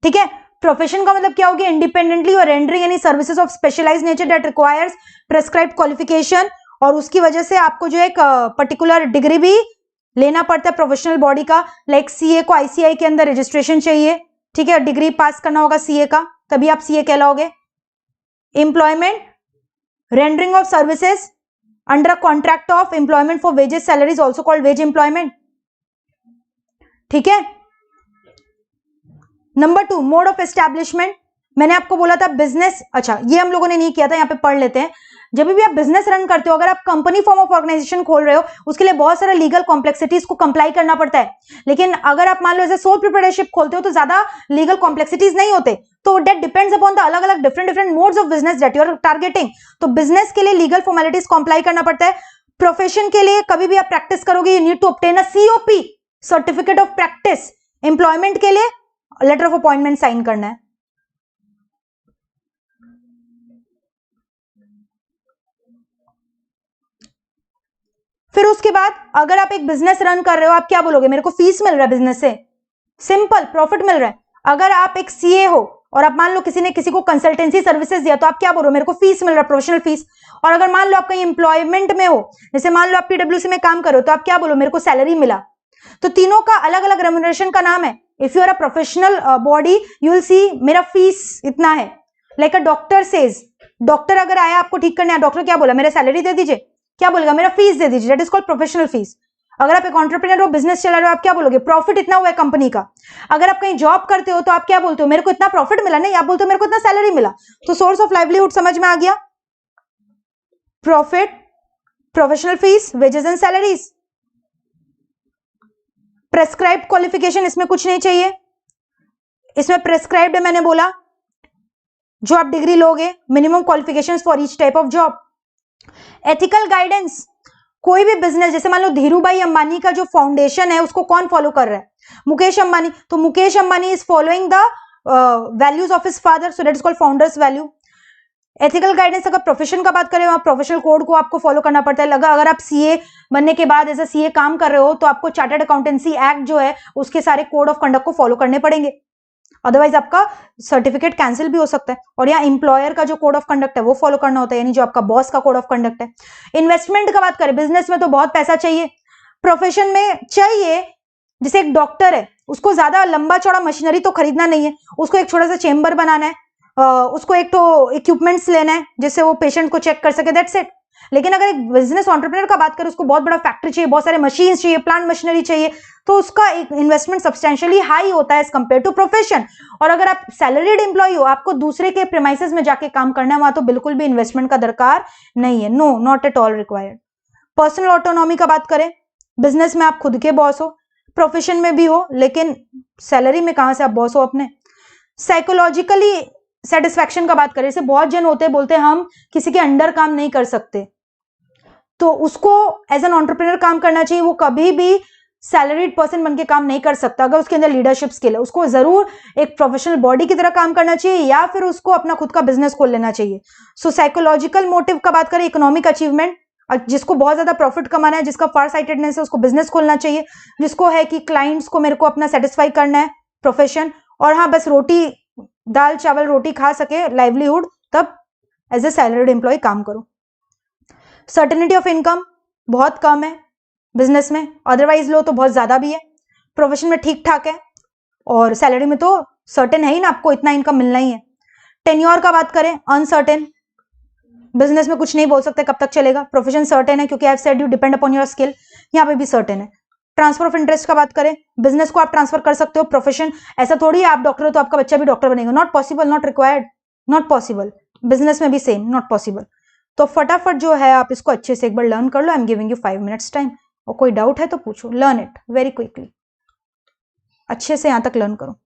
ठीक है? प्रोफेशन का मतलब क्या हो गया? इंडिपेंडेंटली और rendering any services of specialized nature that requires prescribed qualification, और उसकी वजह से आपको जो एक पर्टिकुलर डिग्री भी लेना पड़ता है प्रोफेशनल बॉडी का। लाइक सीए को आईसीआई के अंदर रजिस्ट्रेशन चाहिए, ठीक है? डिग्री पास करना होगा सीए का, तभी आप सीए कहलाओगे। Employment, rendering of services under a contract of employment for wages salaries also called wage employment, ठीक है? Number 2, mode of establishment. मैंने आपको बोला था बिजनेस, अच्छा ये हम लोगों ने नहीं किया था, यहाँ पे पढ़ लेते हैं। जब भी आप बिजनेस रन करते हो, अगर आप कंपनी फॉर्म ऑफ ऑर्गेनाइजेशन खोल रहे हो, उसके लिए बहुत सारा लीगल कॉम्प्लेक्सिटीज को कंप्लाई करना पड़ता है। लेकिन अगर आप मान लो ऐसे सोल प्रोप्राइटरशिप खोलते हो तो ज्यादा लीगल कॉम्प्लेक्सिटीज नहीं होते। तो डेट डिपेंड्स अपॉन द अलग अलग different modes of business that you are targeting. तो बिजनेस के लिए लीगल फॉर्मेलिटीज कंप्लाई करना पड़ता है। प्रोफेशन के लिए कभी भी आप प्रैक्टिस करोगे, you need to obtain a COP, certificate of practice. Employment के लिए लेटर ऑफ अपॉइंटमेंट साइन करना है। फिर उसके बाद अगर आप एक बिजनेस रन कर रहे हो, आप क्या बोलोगे? मेरे को फीस मिल रहा है बिजनेस से, सिंपल, प्रॉफिट मिल रहा है। अगर आप एक सीए हो और आप मान लो किसी ने किसी को कंसल्टेंसी सर्विसेज दिया, तो आप क्या बोल रहे हो? मेरे को फीस मिल रहा है, प्रोफेशनल फीस। और अगर मान लो आप कहीं एम्प्लॉयमेंट में हो, जैसे मान लो आप पीडब्ल्यूसी में काम करो, तो आप क्या बोलो? मेरे को सैलरी मिला। तो तीनों का अलग अलग रेम्यूनरेशन का नाम है। If you are a professional body, you will see मेरा फीस इतना है। Like a doctor says, doctor अगर आया आपको ठीक करने, डॉक्टर क्या बोला? मेरा सैलरी दे दीजिए, क्या बोलेगा? मेरा फीस दे दीजिए, that is called professional fees. अगर आप एक एंटरप्रेन्योर हो, बिजनेस चला रहे हो, आप क्या बोलोगे? प्रॉफिट इतना हुआ है कंपनी का। अगर आप कहीं जॉब करते हो तो आप क्या बोलते हो? मेरे को इतना प्रॉफिट मिला, नहीं, आप बोलते हो मेरे को इतना सैलरी मिला। तो सोर्स ऑफ लाइवलीहुड समझ में आ गया? Profit, professional fees, wages and salaries. Prescribed qualification, इसमें कुछ नहीं चाहिए, इसमें प्रेस्क्राइब्ड है, मैंने बोला जो आप डिग्री लोगे, minimum qualifications for each type of job. Ethical guidance, कोई भी बिजनेस, जैसे मान लो धीरूभाई अंबानी का जो फाउंडेशन है उसको कौन फॉलो कर रहा है? मुकेश अंबानी। तो Mukesh Ambani is following the values of his father, so that is called founders value. Ethical guidance, अगर प्रोफेशन का बात करें, वहां प्रोफेशनल कोड को आपको फॉलो करना पड़ता है। लगा अगर आप सीए बनने के बाद एज ए सीए काम कर रहे हो, तो आपको चार्टर्ड अकाउंटेंसी एक्ट जो है उसके सारे कोड ऑफ कंडक्ट को फॉलो करने पड़ेंगे, अदरवाइज आपका सर्टिफिकेट कैंसिल भी हो सकता है। और यहाँ इंप्लॉयर का जो कोड ऑफ कंडक्ट है वो फॉलो करना होता है, यानी जो आपका बॉस का कोड ऑफ कंडक्ट है। इन्वेस्टमेंट का बात करें, बिजनेस में तो बहुत पैसा चाहिए, प्रोफेशन में चाहिए। जैसे एक डॉक्टर है, उसको ज्यादा लंबा चौड़ा मशीनरी तो खरीदना नहीं है, उसको एक छोटा सा चेम्बर बनाना है, उसको एक तो इक्विपमेंट्स लेना है जिससे वो पेशेंट को चेक कर सके, दैट्स इट। लेकिन अगर एक बिजनेस एंटरप्रेन्योर का बात करें, उसको बहुत बड़ा फैक्ट्री चाहिए, बहुत सारे मशीन्स चाहिए, प्लांट मशीनरी चाहिए, तो उसका एक इन्वेस्टमेंट सब्सटेंशियली हाई होता है एज कंपेयर टू प्रोफेशन। और अगर आप सैलरीड एम्प्लॉय हो, आपको दूसरे के प्रेमाइसेस में जाके काम करना है, वहां तो बिल्कुल भी इन्वेस्टमेंट का दरकार नहीं है, no, not at all required. Personal autonomy का बात करें, बिजनेस में आप खुद के बॉस हो, प्रोफेशन में भी हो, लेकिन सैलरी में कहां से आप बॉस हो अपने। साइकोलॉजिकली सेटिस्फैक्शन का बात करें, जैसे बहुत जन होते बोलते हैं हम किसी के अंडर काम नहीं कर सकते, तो उसको एज एन एंटरप्रेन्योर काम करना चाहिए। वो कभी भी सैलरीड पर्सन बनके काम नहीं कर सकता। अगर उसके अंदर लीडरशिप स्किल है, उसको जरूर एक प्रोफेशनल बॉडी की तरह काम करना चाहिए, या फिर उसको अपना खुद का बिजनेस खोल लेना चाहिए। सो साइकोलॉजिकल मोटिव का बात करें, इकोनॉमिक अचीवमेंट, जिसको बहुत ज्यादा प्रॉफिट कमाना है, जिसका फार साइटेडनेस है, उसको बिजनेस खोलना चाहिए। जिसको है कि क्लाइंट्स को मेरे को अपना सेटिस्फाई करना है, प्रोफेशन। और हाँ, बस रोटी दाल चावल रोटी खा सके, लाइवलीहुड, तब एज ए सैलरीड एम्प्लॉय काम करो। सर्टेनिटी ऑफ इनकम बहुत कम है बिजनेस में, अदरवाइज लो तो बहुत ज्यादा भी है। प्रोफेशन में ठीक ठाक है, और सैलरी में तो सर्टेन है ही ना, आपको इतना इनकम मिलना ही है। टेन्योर का बात करें, अनसर्टेन, बिजनेस में कुछ नहीं बोल सकते कब तक चलेगा। प्रोफेशन सर्टेन है, क्योंकि आई have said you depend upon your skill, यहाँ पे भी सर्टेन है। ट्रांसफर ऑफ इंटरेस्ट का बात करें, बिजनेस को आप ट्रांसफर कर सकते हो, प्रोफेशन ऐसा थोड़ी है आप डॉक्टर हो तो आपका बच्चा भी डॉक्टर बनेगा, not possible, not required, not possible. Business में भी सेम, नॉट पॉसिबल। तो फटाफट जो है आप इसको अच्छे से एक बार लर्न कर लो। I am giving you 5 minutes time, और कोई डाउट है तो पूछो। लर्न इट वेरी क्विकली, अच्छे से यहां तक लर्न करो।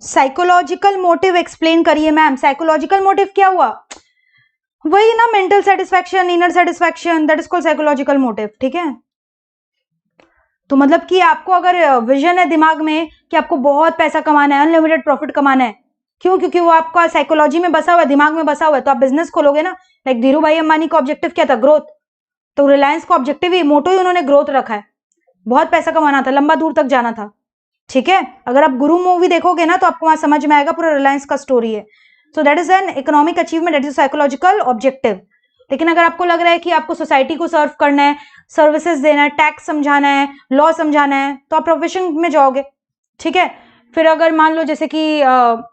साइकोलॉजिकल मोटिव एक्सप्लेन करिए मैम। साइकोलॉजिकल मोटिव क्या हुआ? वही ना, mental satisfaction, inner satisfaction, that is called psychological motive. ठीक है, तो मतलब कि आपको अगर विजन है दिमाग में कि आपको बहुत पैसा कमाना है, अनलिमिटेड प्रॉफिट कमाना है, क्यों? क्योंकि वो आपका साइकोलॉजी में बसा हुआ है, दिमाग में बसा हुआ है, तो आप बिजनेस खोलोगे ना। लाइक धीरू भाई अंबानी का ऑब्जेक्टिव क्या था? ग्रोथ। तो रिलायंस का ऑब्जेक्टिव ही, मोटो ही उन्होंने ग्रोथ रखा है। बहुत पैसा कमाना था, लंबा दूर तक जाना था। ठीक है, अगर आप गुरु मूवी देखोगे ना तो आपको वहां समझ में आएगा, पूरा रिलायंस का स्टोरी है। So that is an economic achievement, that is psychological objective. लेकिन अगर आपको लग रहा है कि आपको सोसाइटी को सर्व करना है, सर्विसेज देना है, टैक्स समझाना है, लॉ समझाना है, तो आप प्रोफेशन में जाओगे। ठीक है, फिर अगर मान लो जैसे कि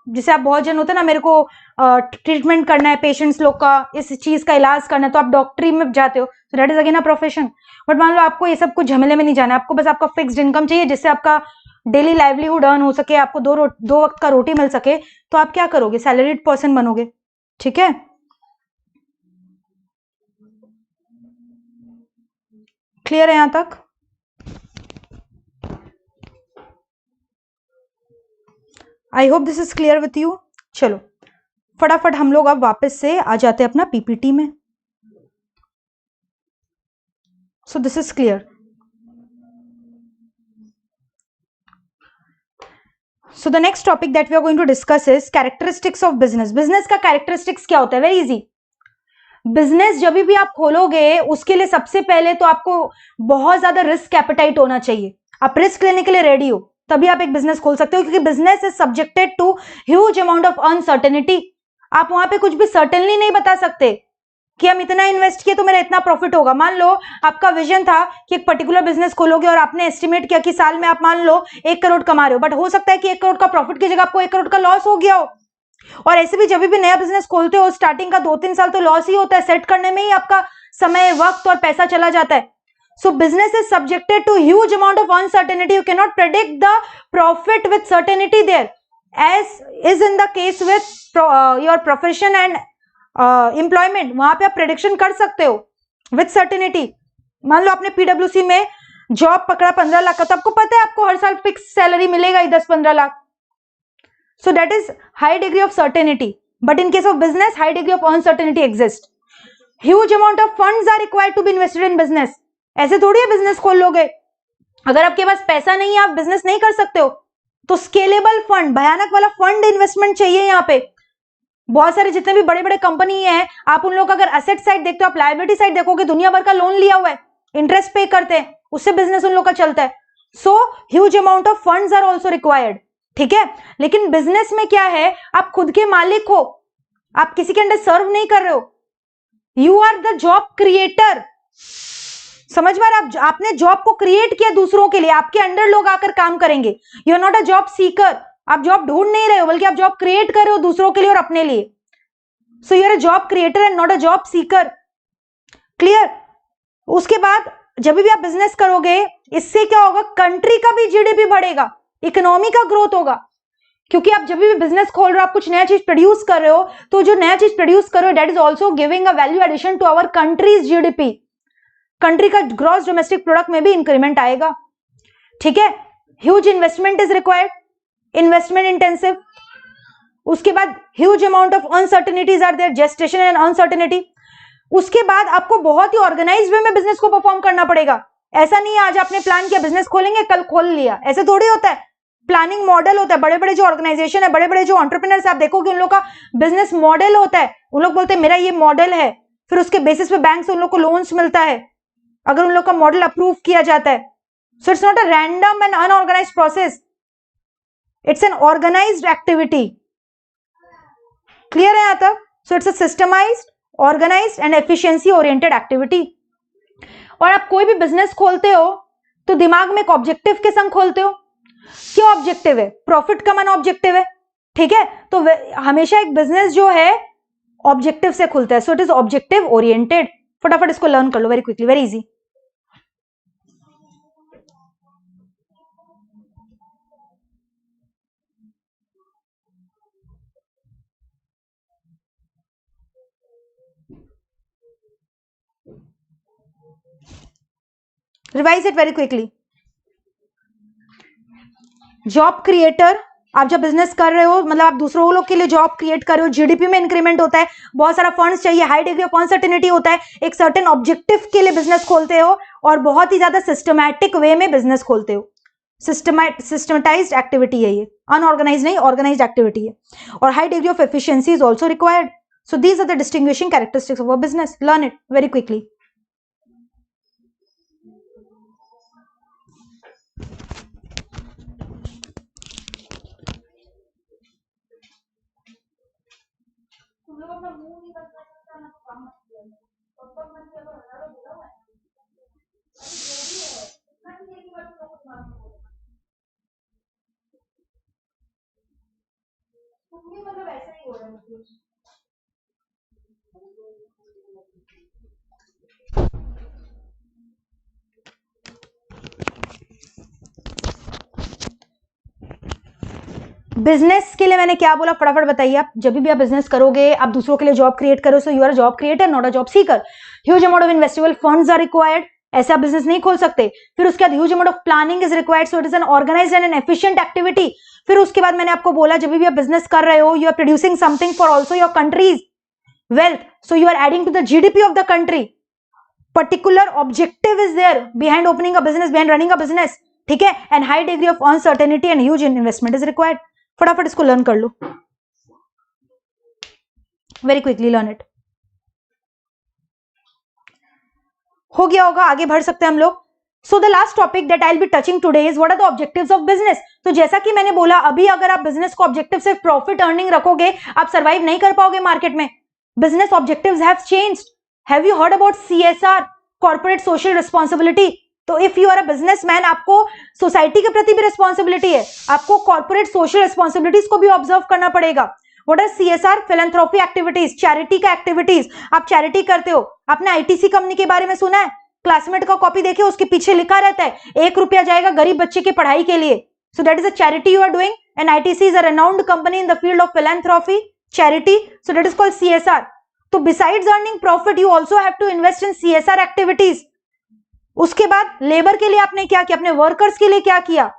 जैसे आप बहुत जन होते हैं ना, मेरे को ट्रीटमेंट करना है पेशेंट्स लोग का, इस चीज का इलाज करना है, तो आप डॉक्टरी में जाते हो, तो that is again a profession. But मान लो आपको ये सब कुछ झमेले में नहीं जाना है, आपको बस आपका फिक्स्ड इनकम चाहिए जिससे आपका डेली लाइवलीहुड अर्न हो सके, आपको दो वक्त का रोटी मिल सके, तो आप क्या करोगे? सैलरीड पर्सन बनोगे। ठीक है, क्लियर है यहां तक? I hope this is clear with you. चलो फटाफट हम लोग अब वापस से आ जाते हैं अपना पीपीटी में। सो this is clear. So the next topic that we are going to discuss is characteristics of business. Business का characteristics क्या होता है? Very easy. बिजनेस जब भी आप खोलोगे उसके लिए सबसे पहले तो आपको बहुत ज्यादा रिस्क एपेटाइट होना चाहिए। आप रिस्क लेने के लिए रेडी हो, तभी आप एक बिजनेस खोल सकते हो, क्योंकि business is subjected to huge amount of uncertainty. आप वहां पे कुछ भी सर्टेनली नहीं बता सकते कि हम इतना इन्वेस्ट किए तो मेरा इतना प्रॉफिट होगा। मान लो आपका विजन था कि एक पर्टिकुलर बिजनेस खोलोगे और आपने एस्टिमेट किया कि साल में आप मान लो 1 करोड़ कमा रहे हो, बट हो सकता है कि 1 करोड़ का प्रॉफिट की जगह आपको 1 करोड़ का लॉस हो गया हो। और ऐसे भी जब भी नया बिजनेस खोलते हो स्टार्टिंग का 2-3 साल तो लॉस ही होता है, सेट करने में ही आपका समय, वक्त और पैसा चला जाता है। So business is subjected to huge amount of uncertainty. You can not predict the profit with certainty there, as is in the case with your profession and employment. वहां पे आप प्रेडिक्शन कर सकते हो विथ सर्टेनिटी। मान लो आपने पीडब्ल्यूसी में job पकड़ा 15 लाख का, तो आपको पता है आपको हर साल फिक्स सैलरी मिलेगा ही 10-15 lakh. So that is high degree of certainty. But in case of business, high degree of uncertainty exists. Huge amount of funds are required to be invested in business. ऐसे थोड़ी है बिजनेस खोल लोगे, अगर आपके पास पैसा नहीं है आप बिजनेस नहीं कर सकते हो। तो स्केलेबल फंड, भयानक वाला फंड इन्वेस्टमेंट चाहिए यहाँ पे। बहुत सारे जितने भी बड़े बड़े कंपनी है, आप उन लोग अगर एसेट साइड देखते हो, आप लायबिलिटी साइड देखोगे, दुनिया भर का लोन लिया हुआ है, इंटरेस्ट पे करते हैं, उससे बिजनेस उन लोग का चलता है। So huge amount of funds are also required. ठीक है, लेकिन बिजनेस में क्या है, आप खुद के मालिक हो, आप किसी के अंडर सर्व नहीं कर रहे हो। You are the job creator. समझ में आप, आपने जॉब को क्रिएट किया दूसरों के लिए, आपके अंडर लोग आकर काम करेंगे। You are not a job seeker, आप जॉब ढूंढ नहीं रहे हो, बल्कि आप जॉब क्रिएट कर रहे हो दूसरों के लिए और अपने लिए। So you are a job creator and not a job seeker. Clear? उसके बाद जब भी आप बिजनेस करोगे, इससे क्या होगा, कंट्री का भी जीडीपी बढ़ेगा, इकोनॉमी का ग्रोथ होगा। क्योंकि आप जब भी बिजनेस खोल रहे हो, आप कुछ नया चीज प्रोड्यूस कर रहे हो, तो जो नया चीज प्रोड्यूस कर रहे हो that is also giving a value addition to our country's GDP. Country का ग्रॉस डोमेस्टिक प्रोडक्ट में भी इंक्रीमेंट आएगा। ठीक है, huge investment is required, investment intensive. उसके बाद huge amount of uncertainties are there, gestation and uncertainty. उसके बाद आपको बहुत ही ऑर्गेनाइज्ड वे में बिजनेस को परफॉर्म करना पड़ेगा। ऐसा नहीं है आज आपने प्लान किया बिजनेस खोलेंगे कल खोल लिया, ऐसे थोड़ी होता है। प्लानिंग मॉडल होता है। बड़े बड़े जो ऑर्गेनाइजेशन है, बड़े बड़े जो एंटरप्रेन्योर्स आप देखोगे, उन लोग का बिजनेस मॉडल होता है। उन लोग बोलते हैं मेरा ये मॉडल है, फिर उसके बेसिस पे बैंक से उन लोग को लोन्स मिलता है अगर उन लोग का मॉडल अप्रूव किया जाता है। So it's not a random and unorganized process, it's an organized activity. Clear है यहां तक? So it's a systemized, organized and efficiency oriented activity. और आप कोई भी बिजनेस खोलते हो तो दिमाग में एक ऑब्जेक्टिव के संग खोलते हो। क्या ऑब्जेक्टिव है? प्रॉफिट कमाना ऑब्जेक्टिव है। ठीक है, तो हमेशा एक बिजनेस जो है ऑब्जेक्टिव से खुलता है, so it is objective oriented. फटाफट इसको लर्न कर लो very quickly, very easy. Revise it very quickly. Job creator, आप जब बिजनेस कर रहे हो मतलब आप दूसरों लोग के लिए जॉब क्रिएट कर रहे हो, जीडीपी में इंक्रीमेंट होता है, बहुत सारा फंड्स चाहिए, हाई डिग्री ऑफ अनसर्टेनिटी होता है, एक सर्टेन ऑब्जेक्टिव के लिए बिजनेस खोलते हो और बहुत ही ज्यादा सिस्टमैटिक वे में बिजनेस खोलते हो। सिस्टमेटाइज्ड एक्टिविटी है ये, अनऑर्गेनाइज नहीं, ऑर्गेनाइज्ड एक्टिविटी है। और high degree of efficiency is also required. So these are the distinguishing characteristics of a business. Learn it very quickly. मतलब ऐसा ही हो रहा है। बिजनेस के लिए मैंने क्या बोला फटाफट बताइए आप। जब भी आप बिजनेस करोगे, आप दूसरों के लिए जॉब क्रिएट करो, so you are job creator not a job seeker. Huge amount of investable funds are required, ऐसा बिजनेस नहीं खोल सकते। फिर उसके बाद huge amount of planning is required, so it is an organized and an efficient activity. फिर उसके बाद मैंने आपको बोला जब भी आप बिजनेस कर रहे हो, you are producing something for also your country's wealth, so you are adding to the GDP of the country. Particular objective is there behind opening a business, behind running a business, ठीक है? And high degree of uncertainty and huge investment is required. फटाफट इसको learn कर लो, very quickly learn it. हो गया होगा, आगे बढ़ सकते हैं हम लोग। So the last topic that I'll be touching today is what are the objectives of business. तो जैसा कि मैंने बोला, अभी अगर आप बिजनेस को ऑब्जेक्टिव सिर्फ प्रॉफिट अर्निंग रखोगे, आप सर्वाइव नहीं कर पाओगे मार्केट में। Business objectives have changed. Have you heard about CSR, corporate social responsibility? तो if you are a businessman, आपको सोसाइटी के प्रति भी रिस्पॉन्सिबिलिटी है, आपको कॉर्पोरेट सोशल रिस्पॉन्सिबिलिटीज को भी ऑब्जर्व करना पड़ेगा। What are CSR? philanthropy activities, charity का एक्टिविटीज। आप चैरिटी करते हो। आपने आईटीसी कंपनी के बारे में सुना है? क्लासमेट का कॉपी देखिए, उसके पीछे लिखा रहता है 1 रुपया जाएगा गरीब बच्चे की पढ़ाई के लिए। So that is a charity you are doing, and ITC is a renowned company in the field of philanthropy, charity, so that is called CSR. तो besides earning profit, you also have to invest in CSR activities. उसके बाद labour के लिए आपने क्या किया, अपने workers के लिए क्या किया,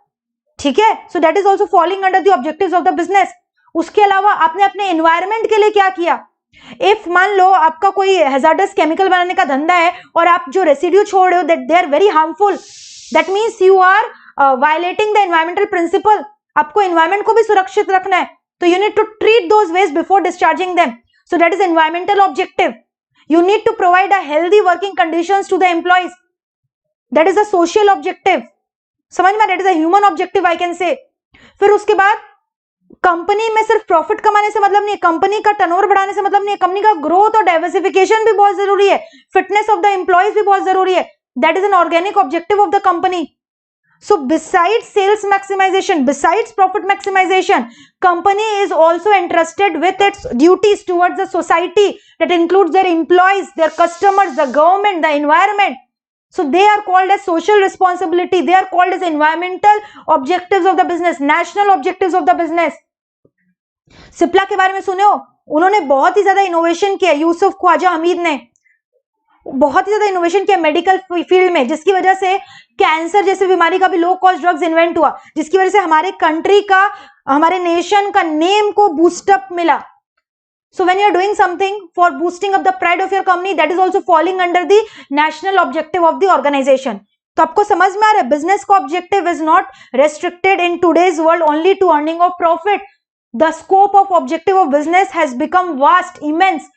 ठीक है? So that is also falling under the objectives of the business. उसके अलावा आपने अपने एनवायरमेंट के लिए क्या किया? इफ मान लो आपका कोई हैजार्डस केमिकल बनाने का धंधा है और आप जो रेसिड्यू छोड़ रहे हो that they are very harmful, that means you are violating the environmental principle. आपको एनवायरमेंट को भी सुरक्षित रखना है, तो you need to treat those waste before discharging them, so that is environmental objective. You need to provide a healthy working conditions to the employees, that is a social objective. समझ में, that is a human objective I can say. फिर उसके बाद company में सिर्फ profit कमाने से मतलब नहीं है, कंपनी का टर्नओवर बढ़ाने से मतलब नहीं है, कंपनी का ग्रोथ और डाइवर्सिफिकेशन भी बहुत जरूरी है, फिटनेस ऑफ द एम्प्लॉइज भी बहुत जरूरी है, that is an organic objective of the company. So beside sales maximisation, besides profit maximisation, company is also interested with its duties towards the society that includes their employees, their customers, the government, the environment. So they are called as social responsibility, they are called as environmental objectives of the business, national objectives of the business. Cipla के बारे में सुने हो? उन्होंने बहुत ही ज्यादा innovation किया, यूसुफ ख्वाजा हमीद ने बहुत ही ज्यादा इनोवेशन किया मेडिकल फील्ड में, जिसकी वजह से कैंसर जैसी बीमारी का भी लो कॉस्ट ड्रग्स इन्वेंट हुआ, जिसकी वजह से हमारे कंट्री का, हमारे नेशन का नेम को बूस्टअप मिला. So when you are doing something for boosting up the pride of your company, that is also falling under the national objective of the organization. तो आपको समझ में आ रहा है, बिजनेस का objective is not restricted in today's world only to earning of profit. The scope of objective of business has become vast, immense,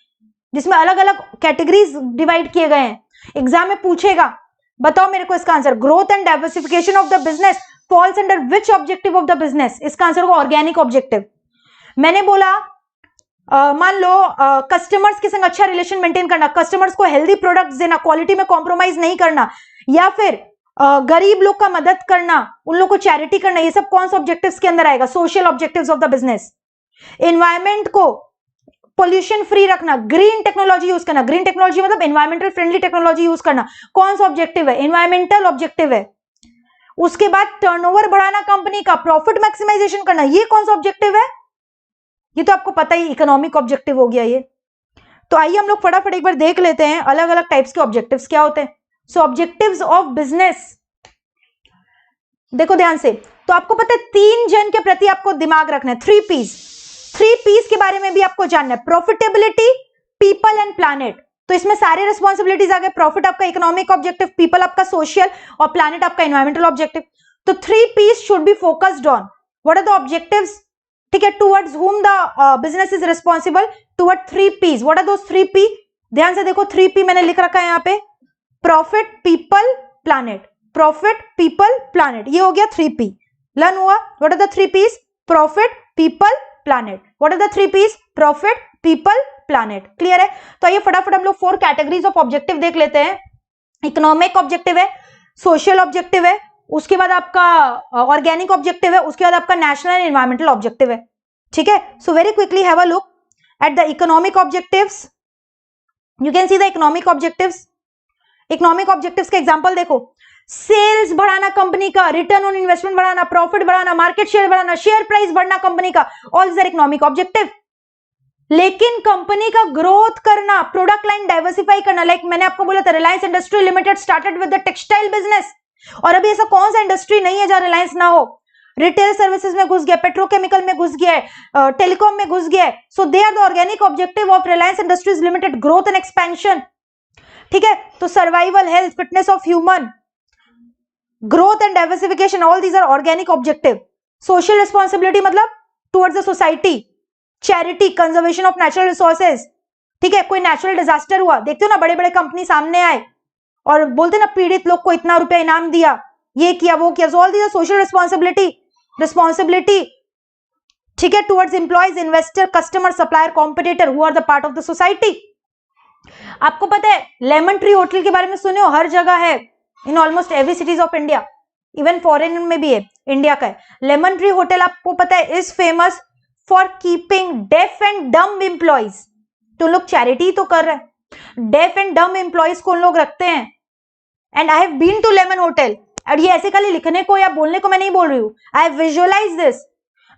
जिसमें अलग अलग कैटेगरीज डिवाइड किए गए हैं. एग्जाम में पूछेगा, बताओ मेरे को इसका answer. Growth and diversification of the business falls under which objective of the business? इसका आंसर होगा ऑर्गेनिक ऑब्जेक्टिव. मैंने बोला मान लो कस्टमर्स के संग अच्छा रिलेशन मेंटेन करना, कस्टमर्स को हेल्दी प्रोडक्ट्स देना, क्वालिटी में कॉम्प्रोमाइज नहीं करना, या फिर गरीब लोग का मदद करना, उन लोग को चैरिटी करना, ये सब कौन से ऑब्जेक्टिव्स के अंदर आएगा? Social objectives of the business. Environment को पोल्यूशन फ्री रखना, ग्रीन टेक्नोलॉजी यूज करना, ग्रीन टेक्नोलॉजी मतलब एनवायरमेंटल फ्रेंडली टेक्नोलॉजी यूज करना, कौन सा ऑब्जेक्टिव है, एनवायरमेंटल ऑब्जेक्टिव है। उसके बाद टर्नओवर बढ़ाना कंपनी का, प्रॉफिट मैक्सिमाइजेशन करना, ये कौन सा ऑब्जेक्टिव है, ये तो आपको पता ही इकोनॉमिक ऑब्जेक्टिव हो गया ये। तो आइए हम लोग फटाफट एक बार देख लेते हैं अलग अलग टाइप्स के ऑब्जेक्टिव्स क्या होते हैं। सो ऑब्जेक्टिव्स ऑफ बिजनेस, देखो ध्यान से, तो आपको पता है 3 जन के प्रति आपको दिमाग रखना है, 3 पीस, 3 पीस के बारे में भी आपको जानना है, प्रॉफिटेबिलिटी, पीपल एंड प्लैनेट। तो इसमें सारे रिस्पॉन्सिबिलिटीज आ गए, प्रॉफिट आपका इकोनॉमिक ऑब्जेक्टिव, पीपल आपका सोशल और प्लैनेट आपका एनवायरमेंटल ऑब्जेक्टिव। तो 3 Ps should be focused on, what are the objectives, ठीक है, towards whom the business is responsible, towards 3 Ps, what are those 3 P, ध्यान से देखो 3 पी मैंने लिख रखा है यहाँ पे, profit, people, planet, profit, people, planet, ये हो गया 3 पी। लर्न हुआ, what are the 3 Ps, profit, people, planet, what are the 3 Ps, profit, people, planet. Clear है। तो ये फटाफट हम लोग 4 कैटेगरीज ऑफ ऑब्जेक्टिव देख लेते हैं। इकोनॉमिक ऑब्जेक्टिव है, सोशल ऑब्जेक्टिव है, उसके बाद आपका ऑर्गेनिक ऑब्जेक्टिव है, उसके बाद आपका नेशनल एंड एनवायरमेंटल ऑब्जेक्टिव है। ठीक है, so very quickly have a look at the economic objectives. You can see the economic objectives. Economic objectives के एग्जांपल देखो, सेल्स बढ़ाना कंपनी का, रिटर्न ऑन इन्वेस्टमेंट बढ़ाना, प्रॉफिट बढ़ाना, मार्केट शेयर बढ़ाना, शेयर प्राइस बढ़ना कंपनी का, all these are economic objective. लेकिन कंपनी का ग्रोथ करना, प्रोडक्ट लाइन डाइवर्सिफाई करना, लाइक मैंने आपको बोला था Reliance Industry Limited started with the textile business, और अभी ऐसा कौन सा इंडस्ट्री नहीं है जहां रिलायंस ना हो, रिटेल सर्विसेज में घुस गया, पेट्रोकेमिकल में घुस गया है, टेलीकॉम में घुस गया है। So they are the organic objective of Reliance Industries Limited, growth and expansion. ठीक है, तो survival, health, fitness of human, growth and diversification, all these are organic objective. Social responsibility मतलब towards the society, charity, conservation of natural resources. ठीक है, कोई natural disaster हुआ, देखते हो ना बड़े बड़े कंपनी सामने आए और बोलते ना पीड़ित लोग को इतना रुपया इनाम दिया, ये किया वो किया, so all these are social responsibility. ठीक है, towards employees, investor, customer, supplier, competitor who are the part of the society. आपको पता है लेमन ट्री होटल के बारे में सुने हो, हर जगह है, in almost every cities of India, even foreign में भी है, इंडिया का है। लेमन ट्री होटल आपको पता है is famous for keeping def and dumb employees. तो लोग चैरिटी तो कर रहे हैं, डेफ एंड डम्ब एम्प्लॉइज को लोग रखते हैं। And I have been to Lemon hotel, और ये ऐसे खाली लिखने को या बोलने को मैं नहीं बोल रही हूँ, आई हैव विजुअलाइज दिस।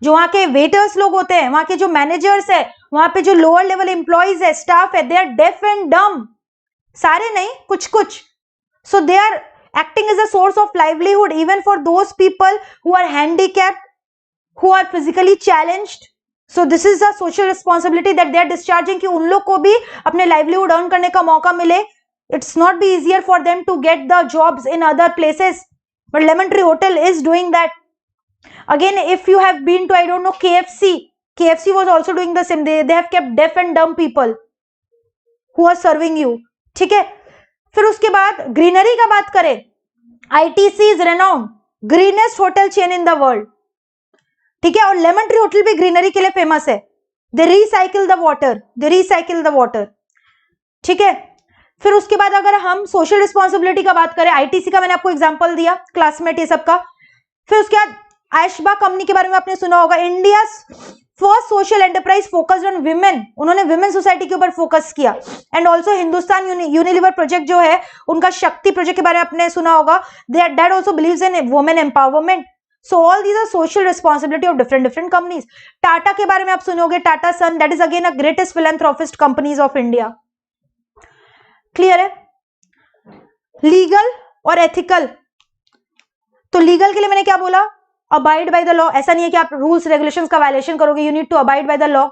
जो वहां के वेटर्स लोग होते हैं, वहां के जो मैनेजर्स है, वहां पे जो लोअर लेवल एम्प्लॉइज है, स्टाफ है, they are deaf and dumb, सारे नहीं कुछ कुछ। So they are acting as a source of livelihood even for those people who are handicapped, who are physically challenged. So this is a social responsibility that they are discharging कि उन लोग को भी अपने livelihood earn करने का मौका मिले. It's not be easier for them to get the jobs in other places, but Lemon Tree Hotel is doing that. Again, if you have been to, I don't know, KFC was also doing the same. They have kept deaf and dumb people who are serving you. ठीक है, फिर उसके बाद greenery का बात करें, ITC is renowned greenest hotel chain in the world. ठीक है, और लेमन ट्री होटल भी ग्रीनरी के लिए फेमस है। दे रिसाइकिल द वाटर, ठीक है। फिर उसके बाद अगर हम सोशल रिस्पॉन्सिबिलिटी का बात करें, ITC का मैंने आपको एग्जांपल दिया, क्लासमेट ये सब का। फिर उसके बाद आयशबा कंपनी के बारे में आपने सुना होगा, India first social enterprise focused on women, उन्होंने विमेन सोसाइटी के ऊपर फोकस किया। And also Hindustan Unilever project जो है, उनका शक्ति प्रोजेक्ट के बारे में आपने सुना होगा, that also believes in women empowerment. So all these are social responsibility of different companies. Tata के बारे में आप सुनोगे, Tata Son, that is again a greatest philanthropist companies of India. Clear है। लीगल और एथिकल, तो लीगल के लिए मैंने क्या बोला, अबाइड बाय द लॉ, ऐसा नहीं है कि आप रूल्स रेगुलेशंस का वायलेशन करोगे, you need to abide by the law.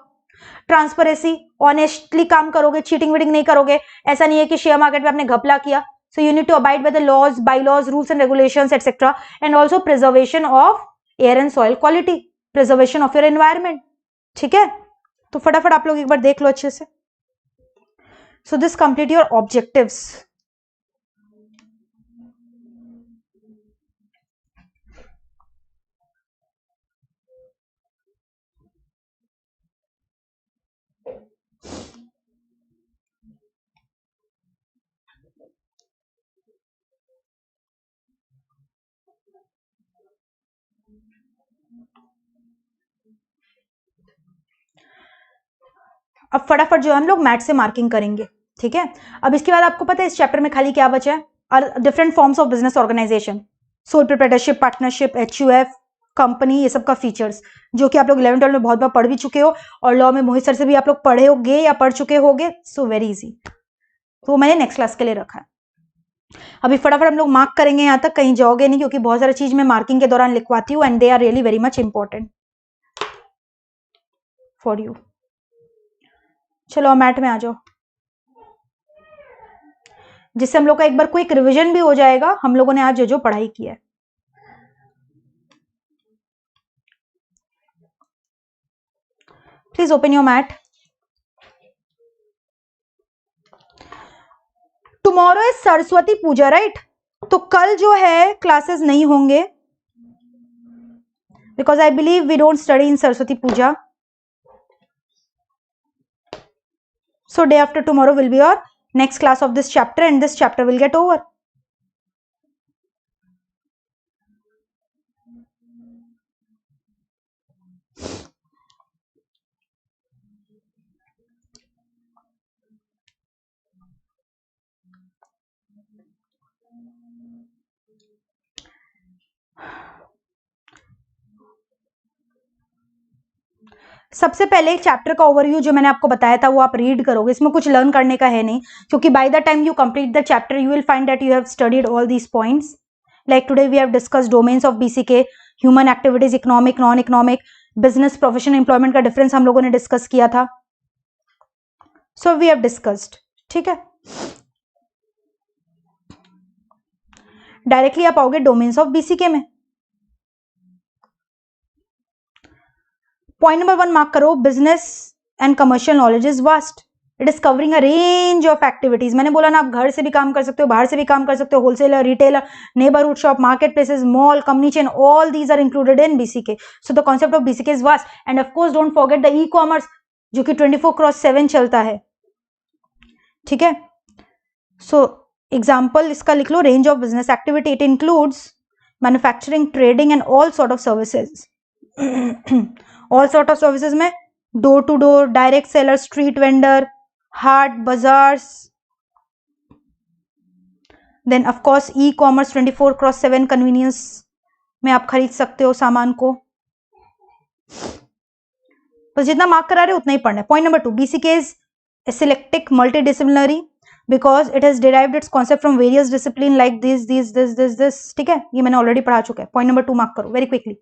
Transparency, honestly काम करोगे, चीटिंग वीटिंग नहीं करोगे, ऐसा नहीं है कि शेयर मार्केट में आपने घपला किया। So you need to abide by the laws, by laws, rules and regulations etcetera. And also preservation of air and soil quality, preservation of your environment. ठीक है, तो फटाफट आप लोग एक बार देख लो अच्छे से। So this complete your objectives. अब फटाफट जो है हम लोग मैथ से मार्किंग करेंगे, ठीक है। अब इसके बाद आपको पता है इस चैप्टर में खाली क्या बचा है, और different forms of business organisation, sole proprietorship, partnership, HUF, company, ये सब का फीचर्स जो कि आप लोग 11th-12 में बहुत बार पढ़ भी चुके हो, और लॉ में मोहित सर से भी आप लोग पढ़े होगे या पढ़ चुके होगे, सो वेरी इजी। तो मैंने नेक्स्ट क्लास के लिए रखा है। अभी फटाफट हम लोग मार्क करेंगे, यहां तक कहीं जाओगे नहीं, क्योंकि बहुत सारी चीज मैं मार्किंग के दौरान लिखवाती हूँ, and they are really very much important for you. चलो मैथ में आ जाओ, जिससे हम लोग का एक बार क्विक रिवीजन भी हो जाएगा हम लोगों ने आज जो जो पढ़ाई की है। Please open your math. Tomorrow is Saraswati Puja, right? तो कल जो है क्लासेस नहीं होंगे, because I believe we don't study in Saraswati Puja. So day after tomorrow will be your next class of this chapter, and this chapter will get over. सबसे पहले chapter का overview जो मैंने आपको बताया था वो आप रीड करोगे, इसमें कुछ लर्न करने का है नहीं, क्योंकि by the time you complete the chapter you will find that you have studied all these points. Like today we have discussed domains of BCK, human activities, economic, non economic, business, professional, employment का difference हम लोगों ने discuss किया था। So we have discussed, ठीक है। Directly आप आओगे डोमेन्स ऑफ BCK में। पॉइंट नंबर 1 मार्क करो, business and commercial knowledge is vast, it is covering a range of activities. मैंने बोला ना, आप घर से भी काम कर सकते हो, बाहर से भी काम कर सकते हो, wholesaler, retailer, neighbourhood shop, market places, mall, company chain, all these are included in BCK। So the concept of BCK is vast, and of course don't forget the e-commerce जो कि 24/7 चलता है, ठीक है। सो एग्जाम्पल इसका लिख लो, range of business activity, it includes manufacturing, trading and all sort of services. All sort of services में door to door, direct seller, street vendor, haat bazaars, then of course e commerce, 24/7 convenience में आप खरीद सकते हो सामान को। बस जितना मार्क करा रहे उतना ही पढ़ना है। Point number 2, BCK is eclectic multidisciplinary because it has derived its concept from various discipline like this, ठीक है, ये मैंने ऑलरेडी पढ़ा चुका है। पॉइंट नंबर 2 मार्क करो वेरी क्विकली।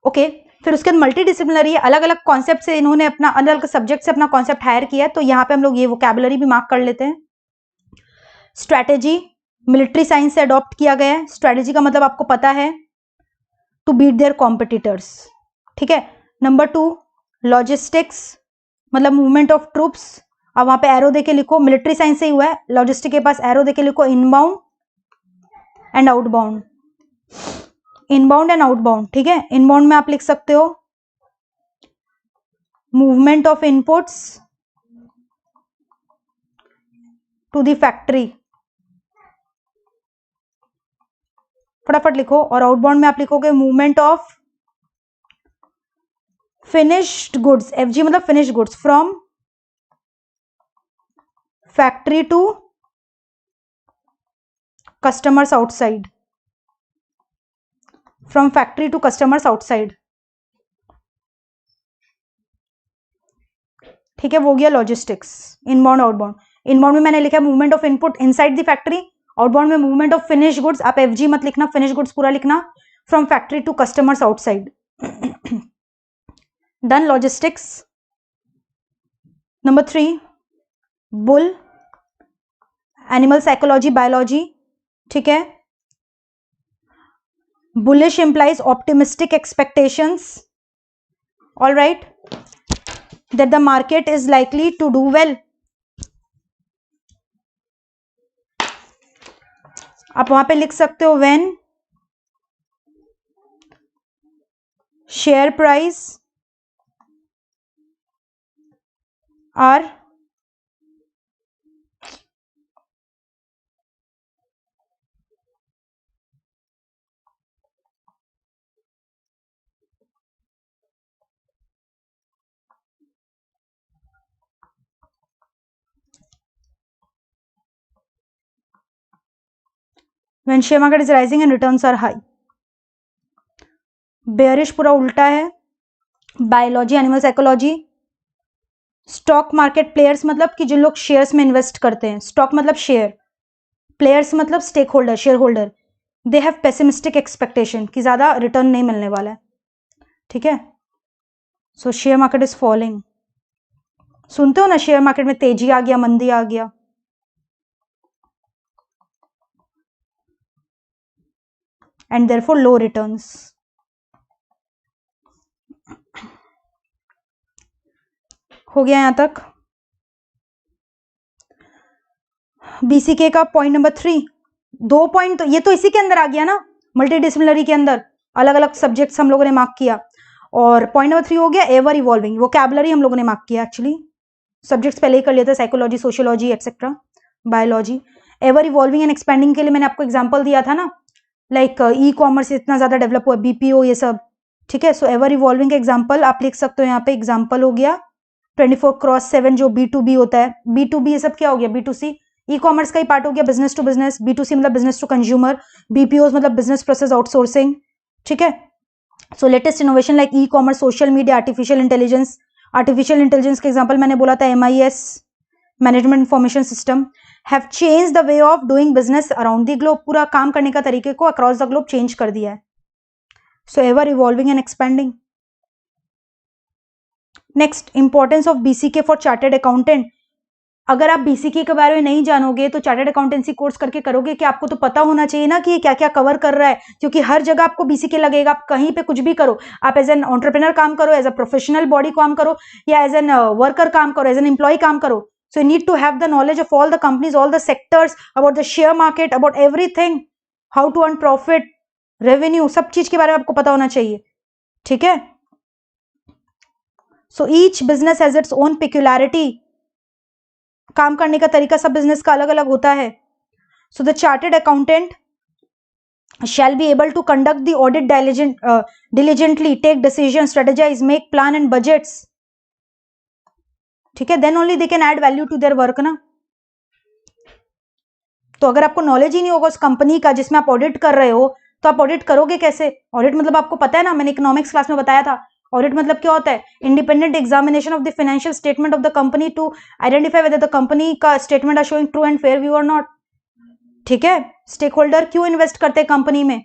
ओके, फिर उसके बाद मल्टी डिसिप्लिनरी, अलग अलग कॉन्सेप्ट से इन्होंने अपना, अलग अलग सब्जेक्ट से अपना कॉन्सेप्ट हायर किया है, तो यहाँ पे हम लोग ये वोकैबुलरी भी मार्क कर लेते हैं। स्ट्रैटेजी मिलिट्री साइंस से अडॉप्ट किया गया है। स्ट्रैटेजी का मतलब आपको पता है, टू बीट देयर कॉम्पिटिटर्स, ठीक है। नंबर 2 लॉजिस्टिक्स, मतलब मूवमेंट ऑफ ट्रूप्स। अब वहां पे एरो देके लिखो, मिलिट्री साइंस से ही हुआ है, लॉजिस्टिक के पास एरो देके लिखो, inbound and outbound, inbound and outbound, ठीक है। इनबाउंड में आप लिख सकते हो movement of inputs to the factory, फटाफट लिखो। और आउटबाउंड में आप लिखोगे movement of finished goods, FG मतलब finished goods, from factory to customers outside, from factory to customers outside, ठीक है। वो गया लॉजिस्टिक्स, इनबाउंड आउटबाउंड। इनबाउंड में मैंने लिखा movement of input inside the factory, outbound में मूवमेंट ऑफ फिनिश गुड्स, आप FG मत लिखना, फिनिश गुड्स पूरा लिखना, from factory to customers outside. Done logistics. Number 3 bull, animal psychology, biology, ठीक है। Bullish implies optimistic expectations, all right, that the market is likely to do well. आप वहां पे लिख सकते हो when share price are when share market is rising and returns are high. Bearish पूरा उल्टा है। Biology, animal psychology. Stock market players मतलब कि जिन लोग शेयर्स में इन्वेस्ट करते हैं, स्टॉक मतलब शेयर, प्लेयर्स मतलब stake holder, share holder, they have pessimistic expectation कि ज्यादा रिटर्न नहीं मिलने वाला है, ठीक है। So share market is falling. सुनते हो ना, शेयर मार्केट में तेजी आ गया, मंदी आ गया। And therefore low returns. हो गया यहां तक। बीसीके का पॉइंट नंबर 3, 2 पॉइंट तो ये तो इसी के अंदर आ गया ना, मल्टीडिसिप्लिनरी के अंदर अलग अलग सब्जेक्ट्स हम लोगों ने मार्क किया। और पॉइंट नंबर 3 हो गया एवर इवॉल्विंग, वोकैबुलरी हम लोगों ने मार्क किया। एक्चुअली सब्जेक्ट्स पहले ही कर लिए थे, psychology, sociology etcetera, biology. Ever evolving and expanding के लिए मैंने आपको एग्जांपल दिया था ना, लाइक ई कॉमर्स इतना ज्यादा डेवलप हुआ, बीपीओ ये सब, ठीक है। सो एवर इवॉल्विंग का एग्जांपल आप लिख सकते हो यहाँ पे। एग्जांपल हो गया 24x7 जो B2B होता है। B2B ये सब क्या हो गया, B2C ई कॉमर्स का ही पार्ट हो गया, बिजनेस टू बिजनेस। B2C मतलब बिजनेस टू कंज्यूमर, BPO मतलब बिजनेस प्रोसेस आउटसोर्सिंग, ठीक है। So latest innovation like e commerce, social media, artificial intelligence. Artificial intelligence का एग्जांपल मैंने बोला था MIS, management information system, have change the way of doing business around the globe. पूरा काम करने का तरीके को अक्रॉस द ग्लोब चेंज कर दिया है। So ever evolving and expanding. Next, importance of BCK for chartered accountant. अगर आप BCK के बारे में नहीं जानोगे तो चार्टर्ड अकाउंटेंसी कोर्स करके करोगे कि आपको तो पता होना चाहिए ना कि ये क्या क्या कवर कर रहा है, क्योंकि हर जगह आपको BCK लगेगा। आप कहीं पे कुछ भी करो, आप एज एन एंटरप्रेन्योर काम करो, एज अ प्रोफेशनल बॉडी काम करो, या एज एन वर्कर काम करो, एज एन एम्प्लॉय काम करो, so you need to have the knowledge of all the companies, all the sectors, about the share market, about everything, how to earn profit, revenue, सब चीज के बारे में आपको पता होना चाहिए, ठीक है। So each business has its own peculiarity. काम करने का तरीका सब बिजनेस का अलग अलग होता है। So the chartered accountant shall be able to conduct the audit diligently, take decisions, strategize, make plan and budgets, ठीक है। then only they can add value to their work ना। तो अगर आपको नॉलेज ही नहीं होगा उस कंपनी का जिसमें आप ऑडिट कर रहे हो, तो आप ऑडिट करोगे कैसे। ऑडिट मतलब आपको पता है ना, मैंने इकोनॉमिक्स क्लास में बताया था। ऑडिट मतलब क्या होता है, independent examination of the financial statement of the company to identify whether the company का statement are showing true and fair view or not, ठीक है। स्टेक होल्डर क्यों इन्वेस्ट करते हैं कंपनी में,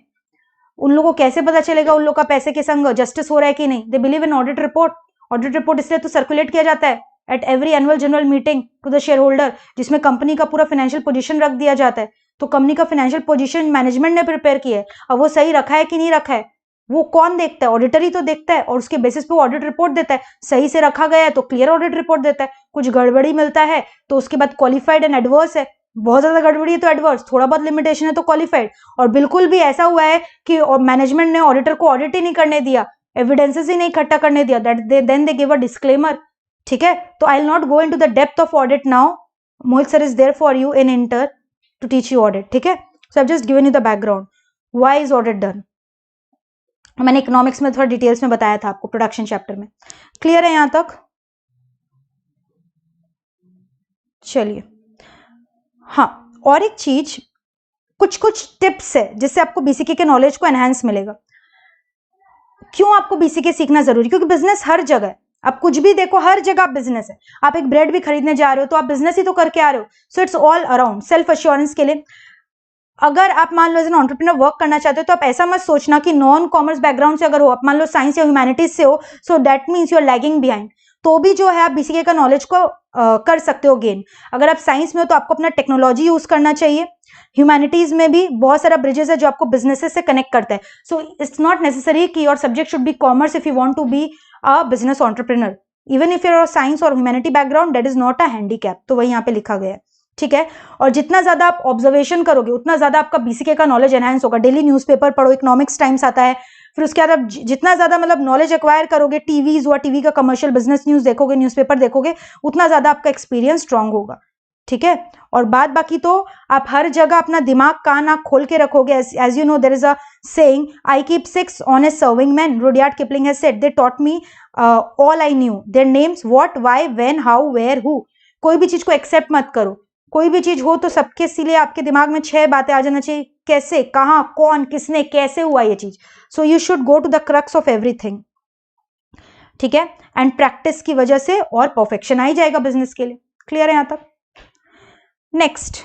उन लोगों को कैसे पता चलेगा उन लोग का पैसे के संग जस्टिस हो रहा है कि नहीं। They believe in audit report. Audit report इसलिए तो सर्कुलेट किया जाता है at every annual general meeting to the share holder, जिसमें कंपनी का पूरा फाइनेंशियल पोजीशन रख दिया जाता है। तो कंपनी का फाइनेंशियल पोजीशन मैनेजमेंट ने प्रिपेयर किया है, अब वो सही रखा है कि नहीं रखा है वो कौन देखता है, ऑडिटर ही तो देखता है, और उसके बेसिस पे वो ऑडिट रिपोर्ट देता है। सही से रखा गया है तो क्लियर ऑडिट रिपोर्ट देता है, कुछ गड़बड़ी मिलता है तो उसके बाद क्वालिफाइड एंड एडवर्स है, बहुत ज्यादा गड़बड़ी है तो एडवर्स, थोड़ा बहुत लिमिटेशन है तो क्वालिफाइड, और बिल्कुल भी ऐसा हुआ है कि मैनेजमेंट ने ऑडिटर को ऑडिट ही नहीं करने दिया, एविडेंसेस ही नहीं इकट्ठा करने दिया, then they give a disclaimer, ठीक है। तो I will not go into the depth of audit now, Mohit sir is there for you in inter to teach you audit, ठीक है। So I have just given you the background, why is audit done. मैंने economics में थोड़ा details में बताया था आपको production chapter में। क्लियर है यहां तक, चलिए। हाँ, और एक चीज, कुछ कुछ टिप्स है जिससे आपको बीसीके के नॉलेज को एनहांस मिलेगा। क्यों आपको बीसीके सीखना जरूरी, क्योंकि बिजनेस हर जगह है, आप कुछ भी देखो हर जगह आप बिजनेस है। आप एक ब्रेड भी खरीदने जा रहे हो तो आप बिजनेस ही तो करके आ रहे हो। So it's all around self assurance के लिए। अगर आप मान लो एज एन एंटरप्रेन्योर वर्क करना चाहते हो तो आप ऐसा मत सोचना कि नॉन कॉमर्स बैकग्राउंड से अगर हो, आप मान लो साइंस या ह्यूमैनिटीज से हो, so that means you are lagging behind. तो भी जो है आप बीसीके का नॉलेज को कर सकते हो गेन। अगर आप साइंस में हो तो आपको अपना टेक्नोलॉजी यूज करना चाहिए। ह्यूमैनिटीज में भी बहुत सारा ब्रिजेस है जो आपको बिजनेसेस से कनेक्ट करता है। सो इट्स नॉट नेसेसरी कि your subject should be commerce if you want to be a business entrepreneur. Even if your science or humanity background, that is not a handicap. तो वही यहाँ पे लिखा गया है, ठीक है। और जितना ज्यादा आप ऑब्जर्वेशन करोगे उतना ज्यादा आपका बीसीके का नॉलेज एनहांस होगा। डेली न्यूज़पेपर पढ़ो, इकोनॉमिक्स टाइम्स आता है, फिर उसके बाद आप जितना ज्यादा मतलब नॉलेज एक्वायर करोगे, टीवीज हुआ, टीवी का कमर्शियल बिजनेस न्यूज देखोगे, न्यूज़पेपर देखोगे, उतना ज्यादा आपका एक्सपीरियंस स्ट्रांग होगा, ठीक है। और बात बाकी तो आप हर जगह अपना दिमाग कान आंख खोल के रखोगे। As you know there is a saying, I keep 6 honest serving man, Rudyard Kipling has said, they taught me all I knew, their names, what, why, when, how, where, who. कोई भी चीज को एक्सेप्ट मत करो, कोई भी चीज हो तो सबके लिए आपके दिमाग में 6 बातें आ जाना चाहिए, कैसे, कहां, कौन, किसने, कैसे हुआ ये चीज. So you should go to the crux of everything. ठीक है, एंड प्रैक्टिस की वजह से और परफेक्शन आ ही जाएगा बिजनेस के लिए. क्लियर है यहां तक? नेक्स्ट,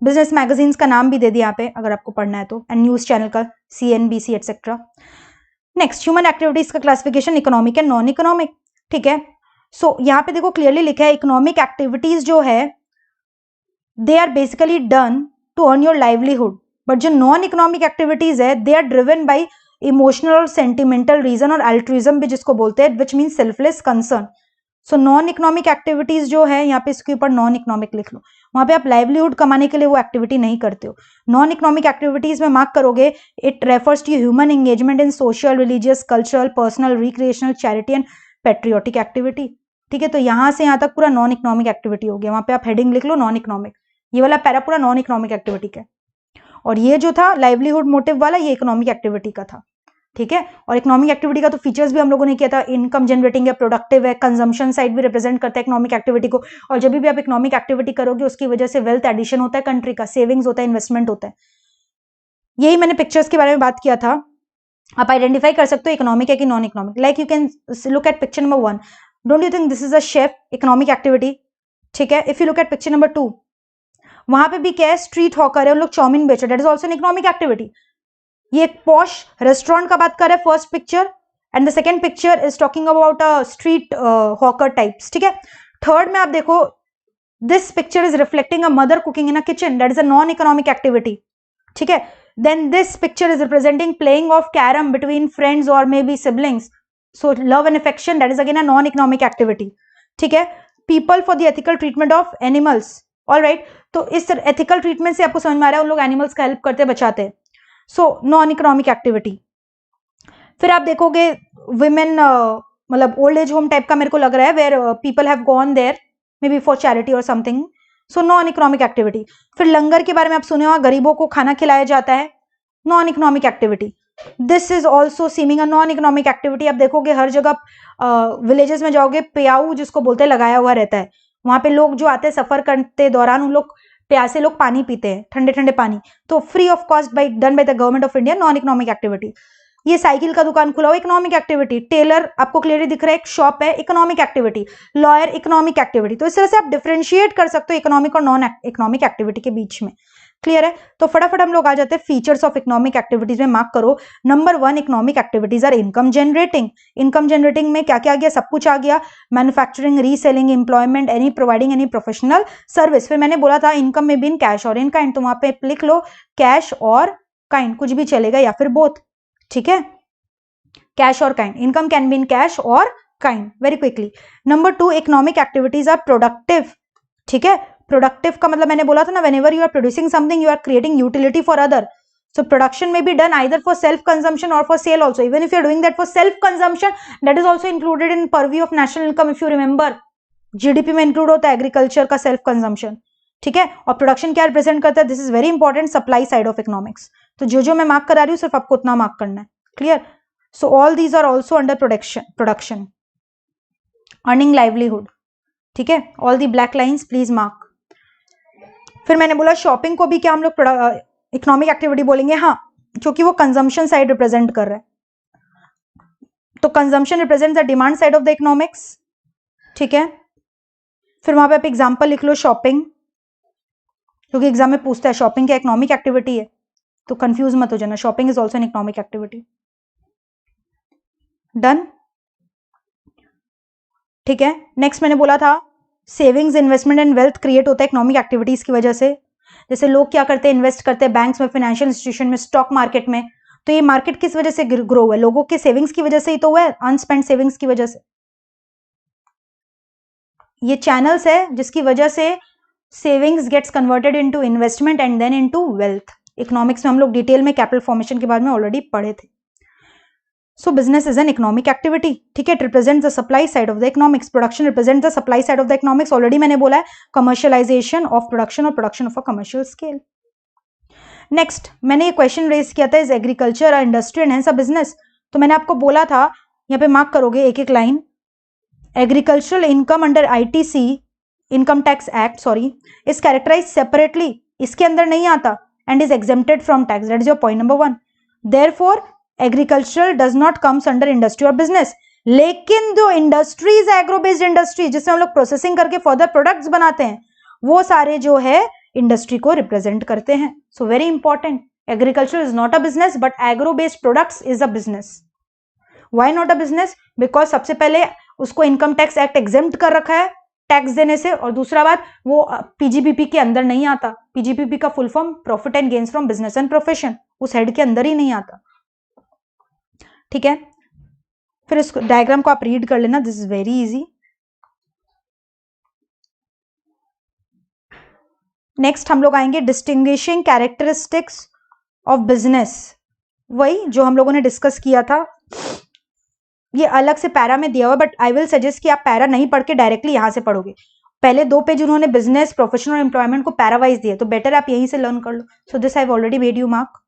बिजनेस मैगजीन्स का नाम भी दे दिया यहाँ पे अगर आपको पढ़ना है तो, एंड न्यूज चैनल का CNBC etcetera. Next, human activities का classification economic and non economic. ठीक है, सो यहाँ पे देखो क्लियरली लिखा है इकोनॉमिक एक्टिविटीज जो है they are basically done to earn your livelihood, but जो नॉन इकोनॉमिक एक्टिविटीज है they are driven by emotional और सेंटिमेंटल रीजन और अल्ट्रुइज्म भी जिसको बोलते हैं, which mean selfless concern. So non economic activities जो है यहाँ पे इसके ऊपर नॉन इकोनॉमिक लिख लो, वहां पे आप लाइवलीहुड कमाने के लिए वो एक्टिविटी नहीं करते हो. नॉन इकोनॉमिक एक्टिविटीज में मार्क करोगे it refers to human engagement in social, religious, cultural, personal, recreational, charity and patriotic activity. ठीक है, तो यहां से यहां तक पूरा नॉन इकोनॉमिक एक्टिविटी हो गया. वहां पे आप हेडिंग लिख लो नॉन इकोनॉमिक. ये वाला पैरा पूरा नॉन इकोनॉमिक एक्टिविटी का, और ये जो था लाइवलीहुड मोटिव वाला ये इकोनॉमिक एक्टिविटी का था. ठीक है, और इकोनॉमिक एक्टिविटी का तो फीचर्स भी हम लोगों ने किया था, इनकम जनरेटिंग है, प्रोडक्टिव है, कंजम्पशन साइड भी रिप्रेजेंट करता है इकोनॉमिक एक्टिविटी को. और जब भी आप इकोनॉमिक एक्टिविटी करोगे उसकी वजह से वेल्थ एडिशन होता है कंट्री का, सेविंग्स होता है, इन्वेस्टमेंट होता है. यही मैंने पिक्चर्स के बारे में बात किया था. आप आइडेंटिफाई कर सकते हो इकोनॉमिक है कि non economic. Like you can look at picture number 1. Don't you think this is a chef, economic activity. ठीक है, if you look at picture number 2, वहां पे भी क्या है, स्ट्रीट हॉकर है, उन लोग चाउमीन बेच रहे, that is also an economic activity. ये एक पॉश रेस्टोरेंट का बात कर रहा है first picture, and the second picture is talking about a street hawker types. ठीक है, थर्ड में आप देखो this picture is reflecting a mother cooking in a kitchen, that is a non economic activity. ठीक है, then this picture is representing playing of carrom between friends और maybe siblings, so love and affection, that is again a non economic activity. ठीक है, people for the ethical treatment of animals. Alright, तो इस ethical treatment से आपको समझ में आ रहा है उन लोग एनिमल्स का हेल्प करते बचाते हैं. सो नॉन इकोनॉमिक एक्टिविटी. फिर आप देखोगे विमेन मतलब ओल्ड एज होम टाइप का मेरे को लग रहा है, where people have gone there may be for charity or something, so non economic activity. फिर लंगर के बारे में आप सुने हो, गरीबों को खाना खिलाया जाता है, non economic activity. This is also seeming a non economic activity. आप देखोगे हर जगह विलेजेस में जाओगे प्याऊ जिसको बोलते हैं लगाया हुआ रहता है, वहां पे लोग जो आते हैं सफर करते दौरान उन लोग प्यासे लोग पानी पीते हैं, ठंडे ठंडे पानी, तो free of cost by done by the government of India, non economic activity. ये साइकिल का दुकान खुला हो, इकोनॉमिक एक्टिविटी. टेलर आपको क्लियरली दिख रहा है, एक शॉप है, economic activity. Lawyer, economic activity. तो इस तरह से आप डिफरेंशिएट कर सकते हो इकोनॉमिक और नॉन इकोनॉमिक एक्टिविटी के बीच में. क्लियर है? तो फटाफट हम लोग आ जाते हैं फीचर्स ऑफ इकोनॉमिक एक्टिविटीज में. मार्क करो number 1, economic activities are income generating. Income generating में क्या क्या आ गया? सब कुछ आ गया. Manufacturing, reselling, employment, any providing any professional service. फिर मैंने बोला था इनकम में भी इन कैश और इन काइंड, तो वहां पे लिख लो कैश और काइंड, कुछ भी चलेगा, या फिर बोथ. ठीक है, cash or kind. Income can be in cash or kind. Very quickly. Number 2, economic activities are productive. ठीक है, प्रोडक्टिव का मतलब मैंने बोला था ना, whenever you are producing something you are creating utility for other. So production may be done either for self consumption or for sale also. Even if you are doing that for self consumption, that is also included in purview of national income. If you remember, GDP में include होता है agriculture का self consumption. ठीक है, और production क्या represent करता है? This is very important, supply side of economics. तो जो मैं मार्क करा रही हूँ सिर्फ आपको उतना मार्क करना है. Clear? So all these are also under production. Earning livelihood. ठीक है, all the black lines please mark. फिर मैंने बोला शॉपिंग को भी क्या हम लोग इकोनॉमिक एक्टिविटी बोलेंगे? हाँ, क्योंकि वो कंजम्पशन साइड रिप्रेजेंट कर रहा है. तो consumption represent the demand side of the economics. ठीक है, फिर वहां पे आप एग्जांपल लिख लो शॉपिंग, क्योंकि एग्जाम में पूछता है शॉपिंग क्या इकोनॉमिक एक्टिविटी है, तो कंफ्यूज मत हो जाना. Shopping is also an economic activity. Done. ठीक है, नेक्स्ट मैंने बोला था savings, investment and wealth create होता है इकोनॉमिक एक्टिविटीज की वजह से. जैसे लोग क्या करते हैं, इन्वेस्ट करते हैं बैंक्स में, फाइनेंशियल इंस्टीट्यूशन में, स्टॉक मार्केट में. तो ये मार्केट किस वजह से ग्रो हुआ है? लोगों के सेविंग्स की वजह से ही तो हुआ है, अनस्पेंड सेविंग्स की वजह से. ये चैनल्स है जिसकी वजह से savings gets converted into investment and then into wealth. Economics में हम लोग डिटेल में कैपिटल फॉर्मेशन के बारे में ऑलरेडी पढ़े थे. So business is an economic activity. ठीक है, it represents the supply side of the economics. Production represents the supply side of the economics. Already मैंने बोला है commercialization of production और production of a commercial scale. Next, मैंने ये question raise किया था, is agriculture a industry and hence a business? तो मैंने आपको बोला था, यहाँ पे मार्क करोगे एक एक line. Agricultural income under ITC income tax act sorry is characterise separately, इसके अंदर नहीं आता, and is exempted from tax, that is your point number 1. Therefore agricultural does not comes under industry और बिजनेस. लेकिन जो इंडस्ट्रीज एग्रो बेस्ड इंडस्ट्री जिसमें हम लोग प्रोसेसिंग करके फर्दर प्रोडक्ट्स बनाते हैं, वो सारे जो है इंडस्ट्री को रिप्रेजेंट करते हैं. So very important, agriculture is not a business but agro based products is a business. Why not a business? Because सबसे पहले उसको इनकम टैक्स एक्ट एग्जेम्प्ट कर रखा है टैक्स देने से, और दूसरा बात वो पीजीबीपी के अंदर नहीं आता. पीजीबीपी का full form profit and gains from business and profession, उस हेड के अंदर ही नहीं आता. ठीक है, फिर इस डायग्राम को आप रीड कर लेना, this is very easy. Next हम लोग आएंगे डिस्टिंग्विशिंग कैरेक्टरिस्टिक्स ऑफ बिजनेस. वही जो हम लोगों ने डिस्कस किया था, ये अलग से पैरा में दिया हुआ, बट आई विल सजेस्ट कि आप पैरा नहीं पढ़ के डायरेक्टली यहां से पढ़ोगे. पहले 2 पेज उन्होंने बिजनेस, प्रोफेशन और एम्प्लॉयमेंट को पैरा वाइज दिए, तो बेटर आप यहीं से लर्न कर लो. So this I have already made you mark.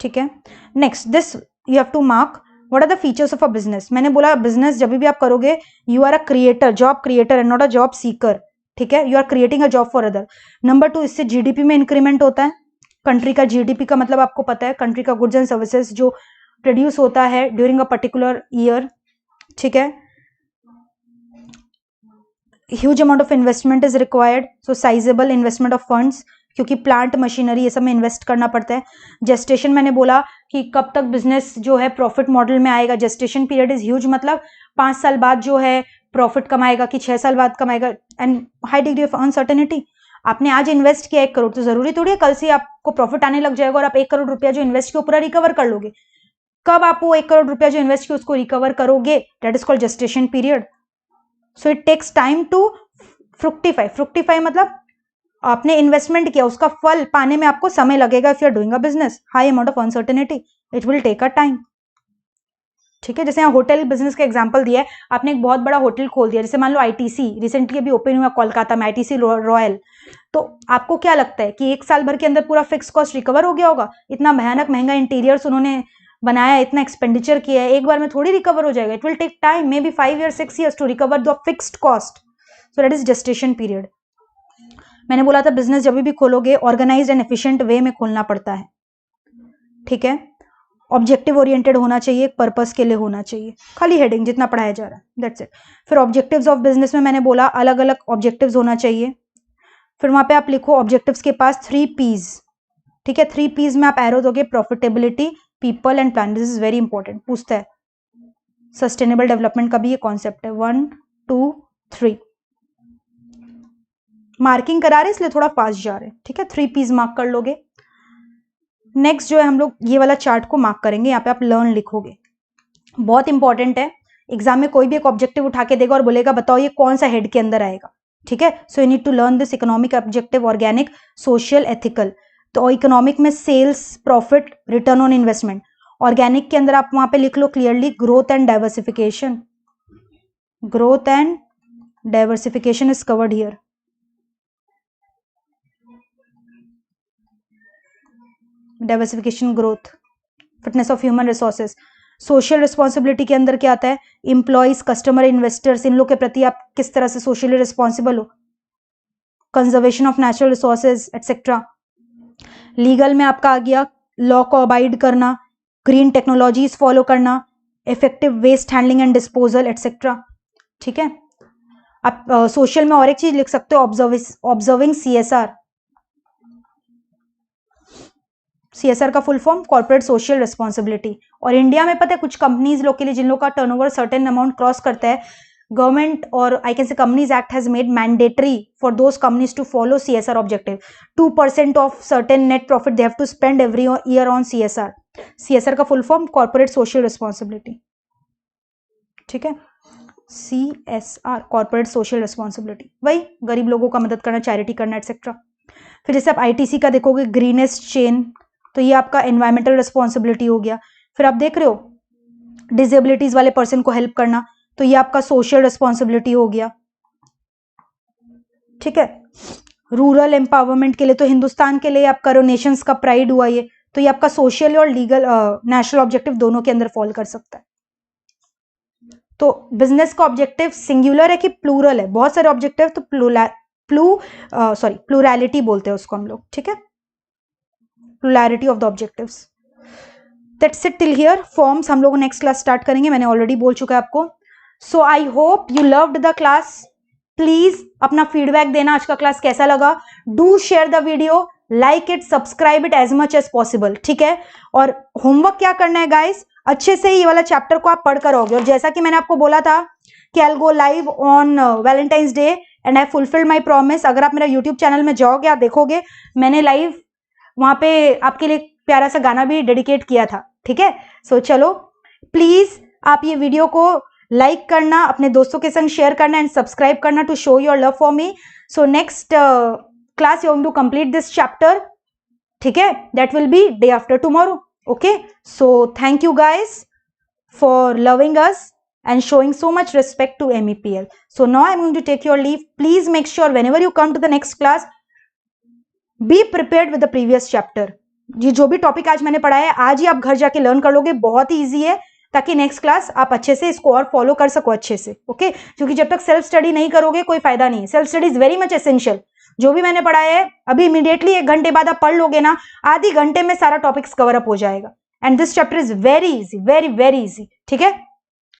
ठीक है, next this you have to mark what are the features of a business. मैंने बोला बिजनेस जब भी आप करोगे, you are a creator, job creator and not a job seeker. ठीक है, you are creating a job for other. Number 2, इससे GDP में इंक्रीमेंट होता है. कंट्री का जीडीपी का मतलब आपको पता है, कंट्री का गुड्स एंड सर्विसेज जो प्रोड्यूस होता है ड्यूरिंग अ पर्टिकुलर ईयर. ठीक है, huge amount of investment is required, so sizeable investment of funds, क्योंकि प्लांट मशीनरी ये सब में इन्वेस्ट करना पड़ता है. जेस्टेशन मैंने बोला कि कब तक बिजनेस जो है प्रॉफिट मॉडल में आएगा. जेस्टेशन पीरियड इज ह्यूज, मतलब 5 साल बाद जो है प्रॉफिट कमाएगा कि 6 साल बाद कमाएगा. And high degree of uncertainty. आपने आज इन्वेस्ट किया 1 करोड़, तो जरूरी थोड़ी है कल से आपको प्रॉफिट आने लग जाएगा और आप 1 करोड़ रुपया जो इन्वेस्ट किया पूरा रिकवर कर लोगे. कब आप वो 1 करोड़ रुपया जो इन्वेस्ट किया उसको रिकवर करोगे, that is called gestation period. So it takes time to fructify. Fructify मतलब आपने इन्वेस्टमेंट किया, उसका फल पाने में आपको समय लगेगा. If you are doing a business, high amount of uncertainty, it will take a time. ठीक है, जैसे यहाँ होटल बिजनेस का एग्जांपल दिया है, आपने एक बहुत बड़ा होटल खोल दिया, जैसे मान लो आईटीसी रिसेंटली अभी ओपन हुआ कोलकाता में, आईटीसी रॉयल. तो आपको क्या लगता है कि 1 साल भर के अंदर पूरा फिक्स कॉस्ट रिकवर हो गया होगा? इतना भयानक महंगा इंटीरियर्स उन्होंने बनाया, इतना एक्सपेंडिचर किया है, एक बार में थोड़ी रिकवर हो जाएगा. It will take time, maybe 5 years 6 years to recover the fixed cost. So that is gestation period. मैंने बोला था बिजनेस जब भी खोलोगे ऑर्गेनाइज्ड एंड एफिशिएंट वे में खोलना पड़ता है. ठीक है, ऑब्जेक्टिव ओरिएंटेड होना चाहिए, पर्पस के लिए होना चाहिए, खाली हेडिंग जितना पढ़ाया जा रहा है, दैट्स इट. फिर ऑब्जेक्टिव्स ऑफ बिजनेस में मैंने बोला अलग अलग ऑब्जेक्टिव्स होना चाहिए. फिर वहां पे आप लिखो ऑब्जेक्टिव्स के पास 3 P's. ठीक है, 3 P's में आप एरो दोगे, profitability, people and plan. This is very important, पूछता है. सस्टेनेबल डेवलपमेंट का भी ये कॉन्सेप्ट है. 1 2 3 मार्किंग करा रहे इसलिए थोड़ा फास्ट जा रहे हैं. ठीक है, 3 P's मार्क कर लोगे. नेक्स्ट जो है हम लोग ये वाला चार्ट को मार्क करेंगे, यहाँ पे आप लर्न लिखोगे, बहुत इंपॉर्टेंट है. एग्जाम में कोई भी एक ऑब्जेक्टिव उठा के देगा और बोलेगा बताओ ये कौन सा हेड के अंदर आएगा. ठीक है, so you need to learn this. Economic objective, organic, social, ethical. तो इकोनॉमिक में sales, profit, return on investment. Organic के अंदर आप वहां पे लिख लो clearly growth and diversification. Growth and diversification is covered here. Diversification, growth, fitness of human resources. Social responsibility के अंदर क्या आता है? इंप्लॉइज, कस्टमर, इन्वेस्टर्स, इन लोग के प्रति आप किस तरह से सोशली रिस्पॉन्सिबल हो. Conservation of natural resources etcetera. Legal में आपका आ गया लॉ को अबाइड करना, ग्रीन टेक्नोलॉजीज फॉलो करना, effective waste handling and disposal etcetera. ठीक है, आप सोशल में और एक चीज लिख सकते हो, ऑब्जर्विंग सीएसआर. सीएसआर का full form corporate social responsibility. और इंडिया में पता है कुछ कंपनीज लोग के लिए जिन लोग का टर्नओवर सर्टेन अमाउंट क्रॉस करता है, गवर्नमेंट और I can say companies act has made mandatory for those companies to follow CSR objective. 2% of certain net profit they have to spend every year on CSR. CSR का full form corporate social responsibility. ठीक है, CSR corporate social responsibility, वही गरीब लोगों का मदद करना, charity करना एटसेट्रा. फिर जैसे आप आईटीसी का देखोगे ग्रीनेस्ट चेन, तो ये आपका एनवायरमेंटल रिस्पॉन्सिबिलिटी हो गया. फिर आप देख रहे हो डिसेबिलिटीज वाले पर्सन को हेल्प करना, तो ये आपका सोशल रिस्पॉन्सिबिलिटी हो गया. ठीक है, रूरल एम्पावरमेंट के लिए तो हिंदुस्तान के लिए आपका नेशंस का प्राइड हुआ ये, तो ये आपका सोशल और लीगल नेशनल ऑब्जेक्टिव दोनों के अंदर फॉल कर सकता है. तो बिजनेस का ऑब्जेक्टिव सिंगुलर है कि प्लूरल है? बहुत सारे ऑब्जेक्टिव, तो प्लूरैलिटी बोलते हैं उसको हम लोग, ठीक है, plurality of the objectives. That's it till here. Forms हम लोग नेक्स्ट क्लास स्टार्ट करेंगे, मैंने ऑलरेडी बोल चुका है आपको। So I hope you loved the class. Please अपना फीडबैक देना, आज का क्लास कैसा लगा। Do share the video, like it, subscribe it as much as possible, ठीक है। और होमवर्क क्या करना है गाइस, अच्छे से ये वाला चैप्टर को आप पढ़कर आओगे। और जैसा कि मैंने आपको बोला था कि I will go live on Valentine's day and I fulfilled my promise. अगर आप मेरा यूट्यूब चैनल में जाओगे, आप देखोगे मैंने लाइव वहां पे आपके लिए प्यारा सा गाना भी डेडिकेट किया था, ठीक है। सो चलो प्लीज आप ये वीडियो को लाइक करना, अपने दोस्तों के संग शेयर करना एंड सब्सक्राइब करना to show your love for me. So next class you going to complete this chapter, ठीक है, that will be day after tomorrow. Okay, so thank you guys for loving us and showing so much respect to MEPL. So now I'm going to take your leave. Please make sure whenever you come to the next class, be prepared with the previous chapter. ये जो भी topic आज मैंने पढ़ाया है, आज ही आप घर जाके लर्न कर लोगे, बहुत ही ईजी है, ताकि नेक्स्ट क्लास आप अच्छे से इसको और फॉलो कर सको अच्छे से। ओके, क्योंकि जब तक सेल्फ स्टडी नहीं करोगे कोई फायदा नहीं है। Self study is very much essential. जो भी मैंने पढ़ाया है अभी इमीडिएटली 1 घंटे बाद आप पढ़ लोगे ना, आधी घंटे में सारा टॉपिक्स कवर अप हो जाएगा। And this chapter is very easy, very very easy, ठीक है।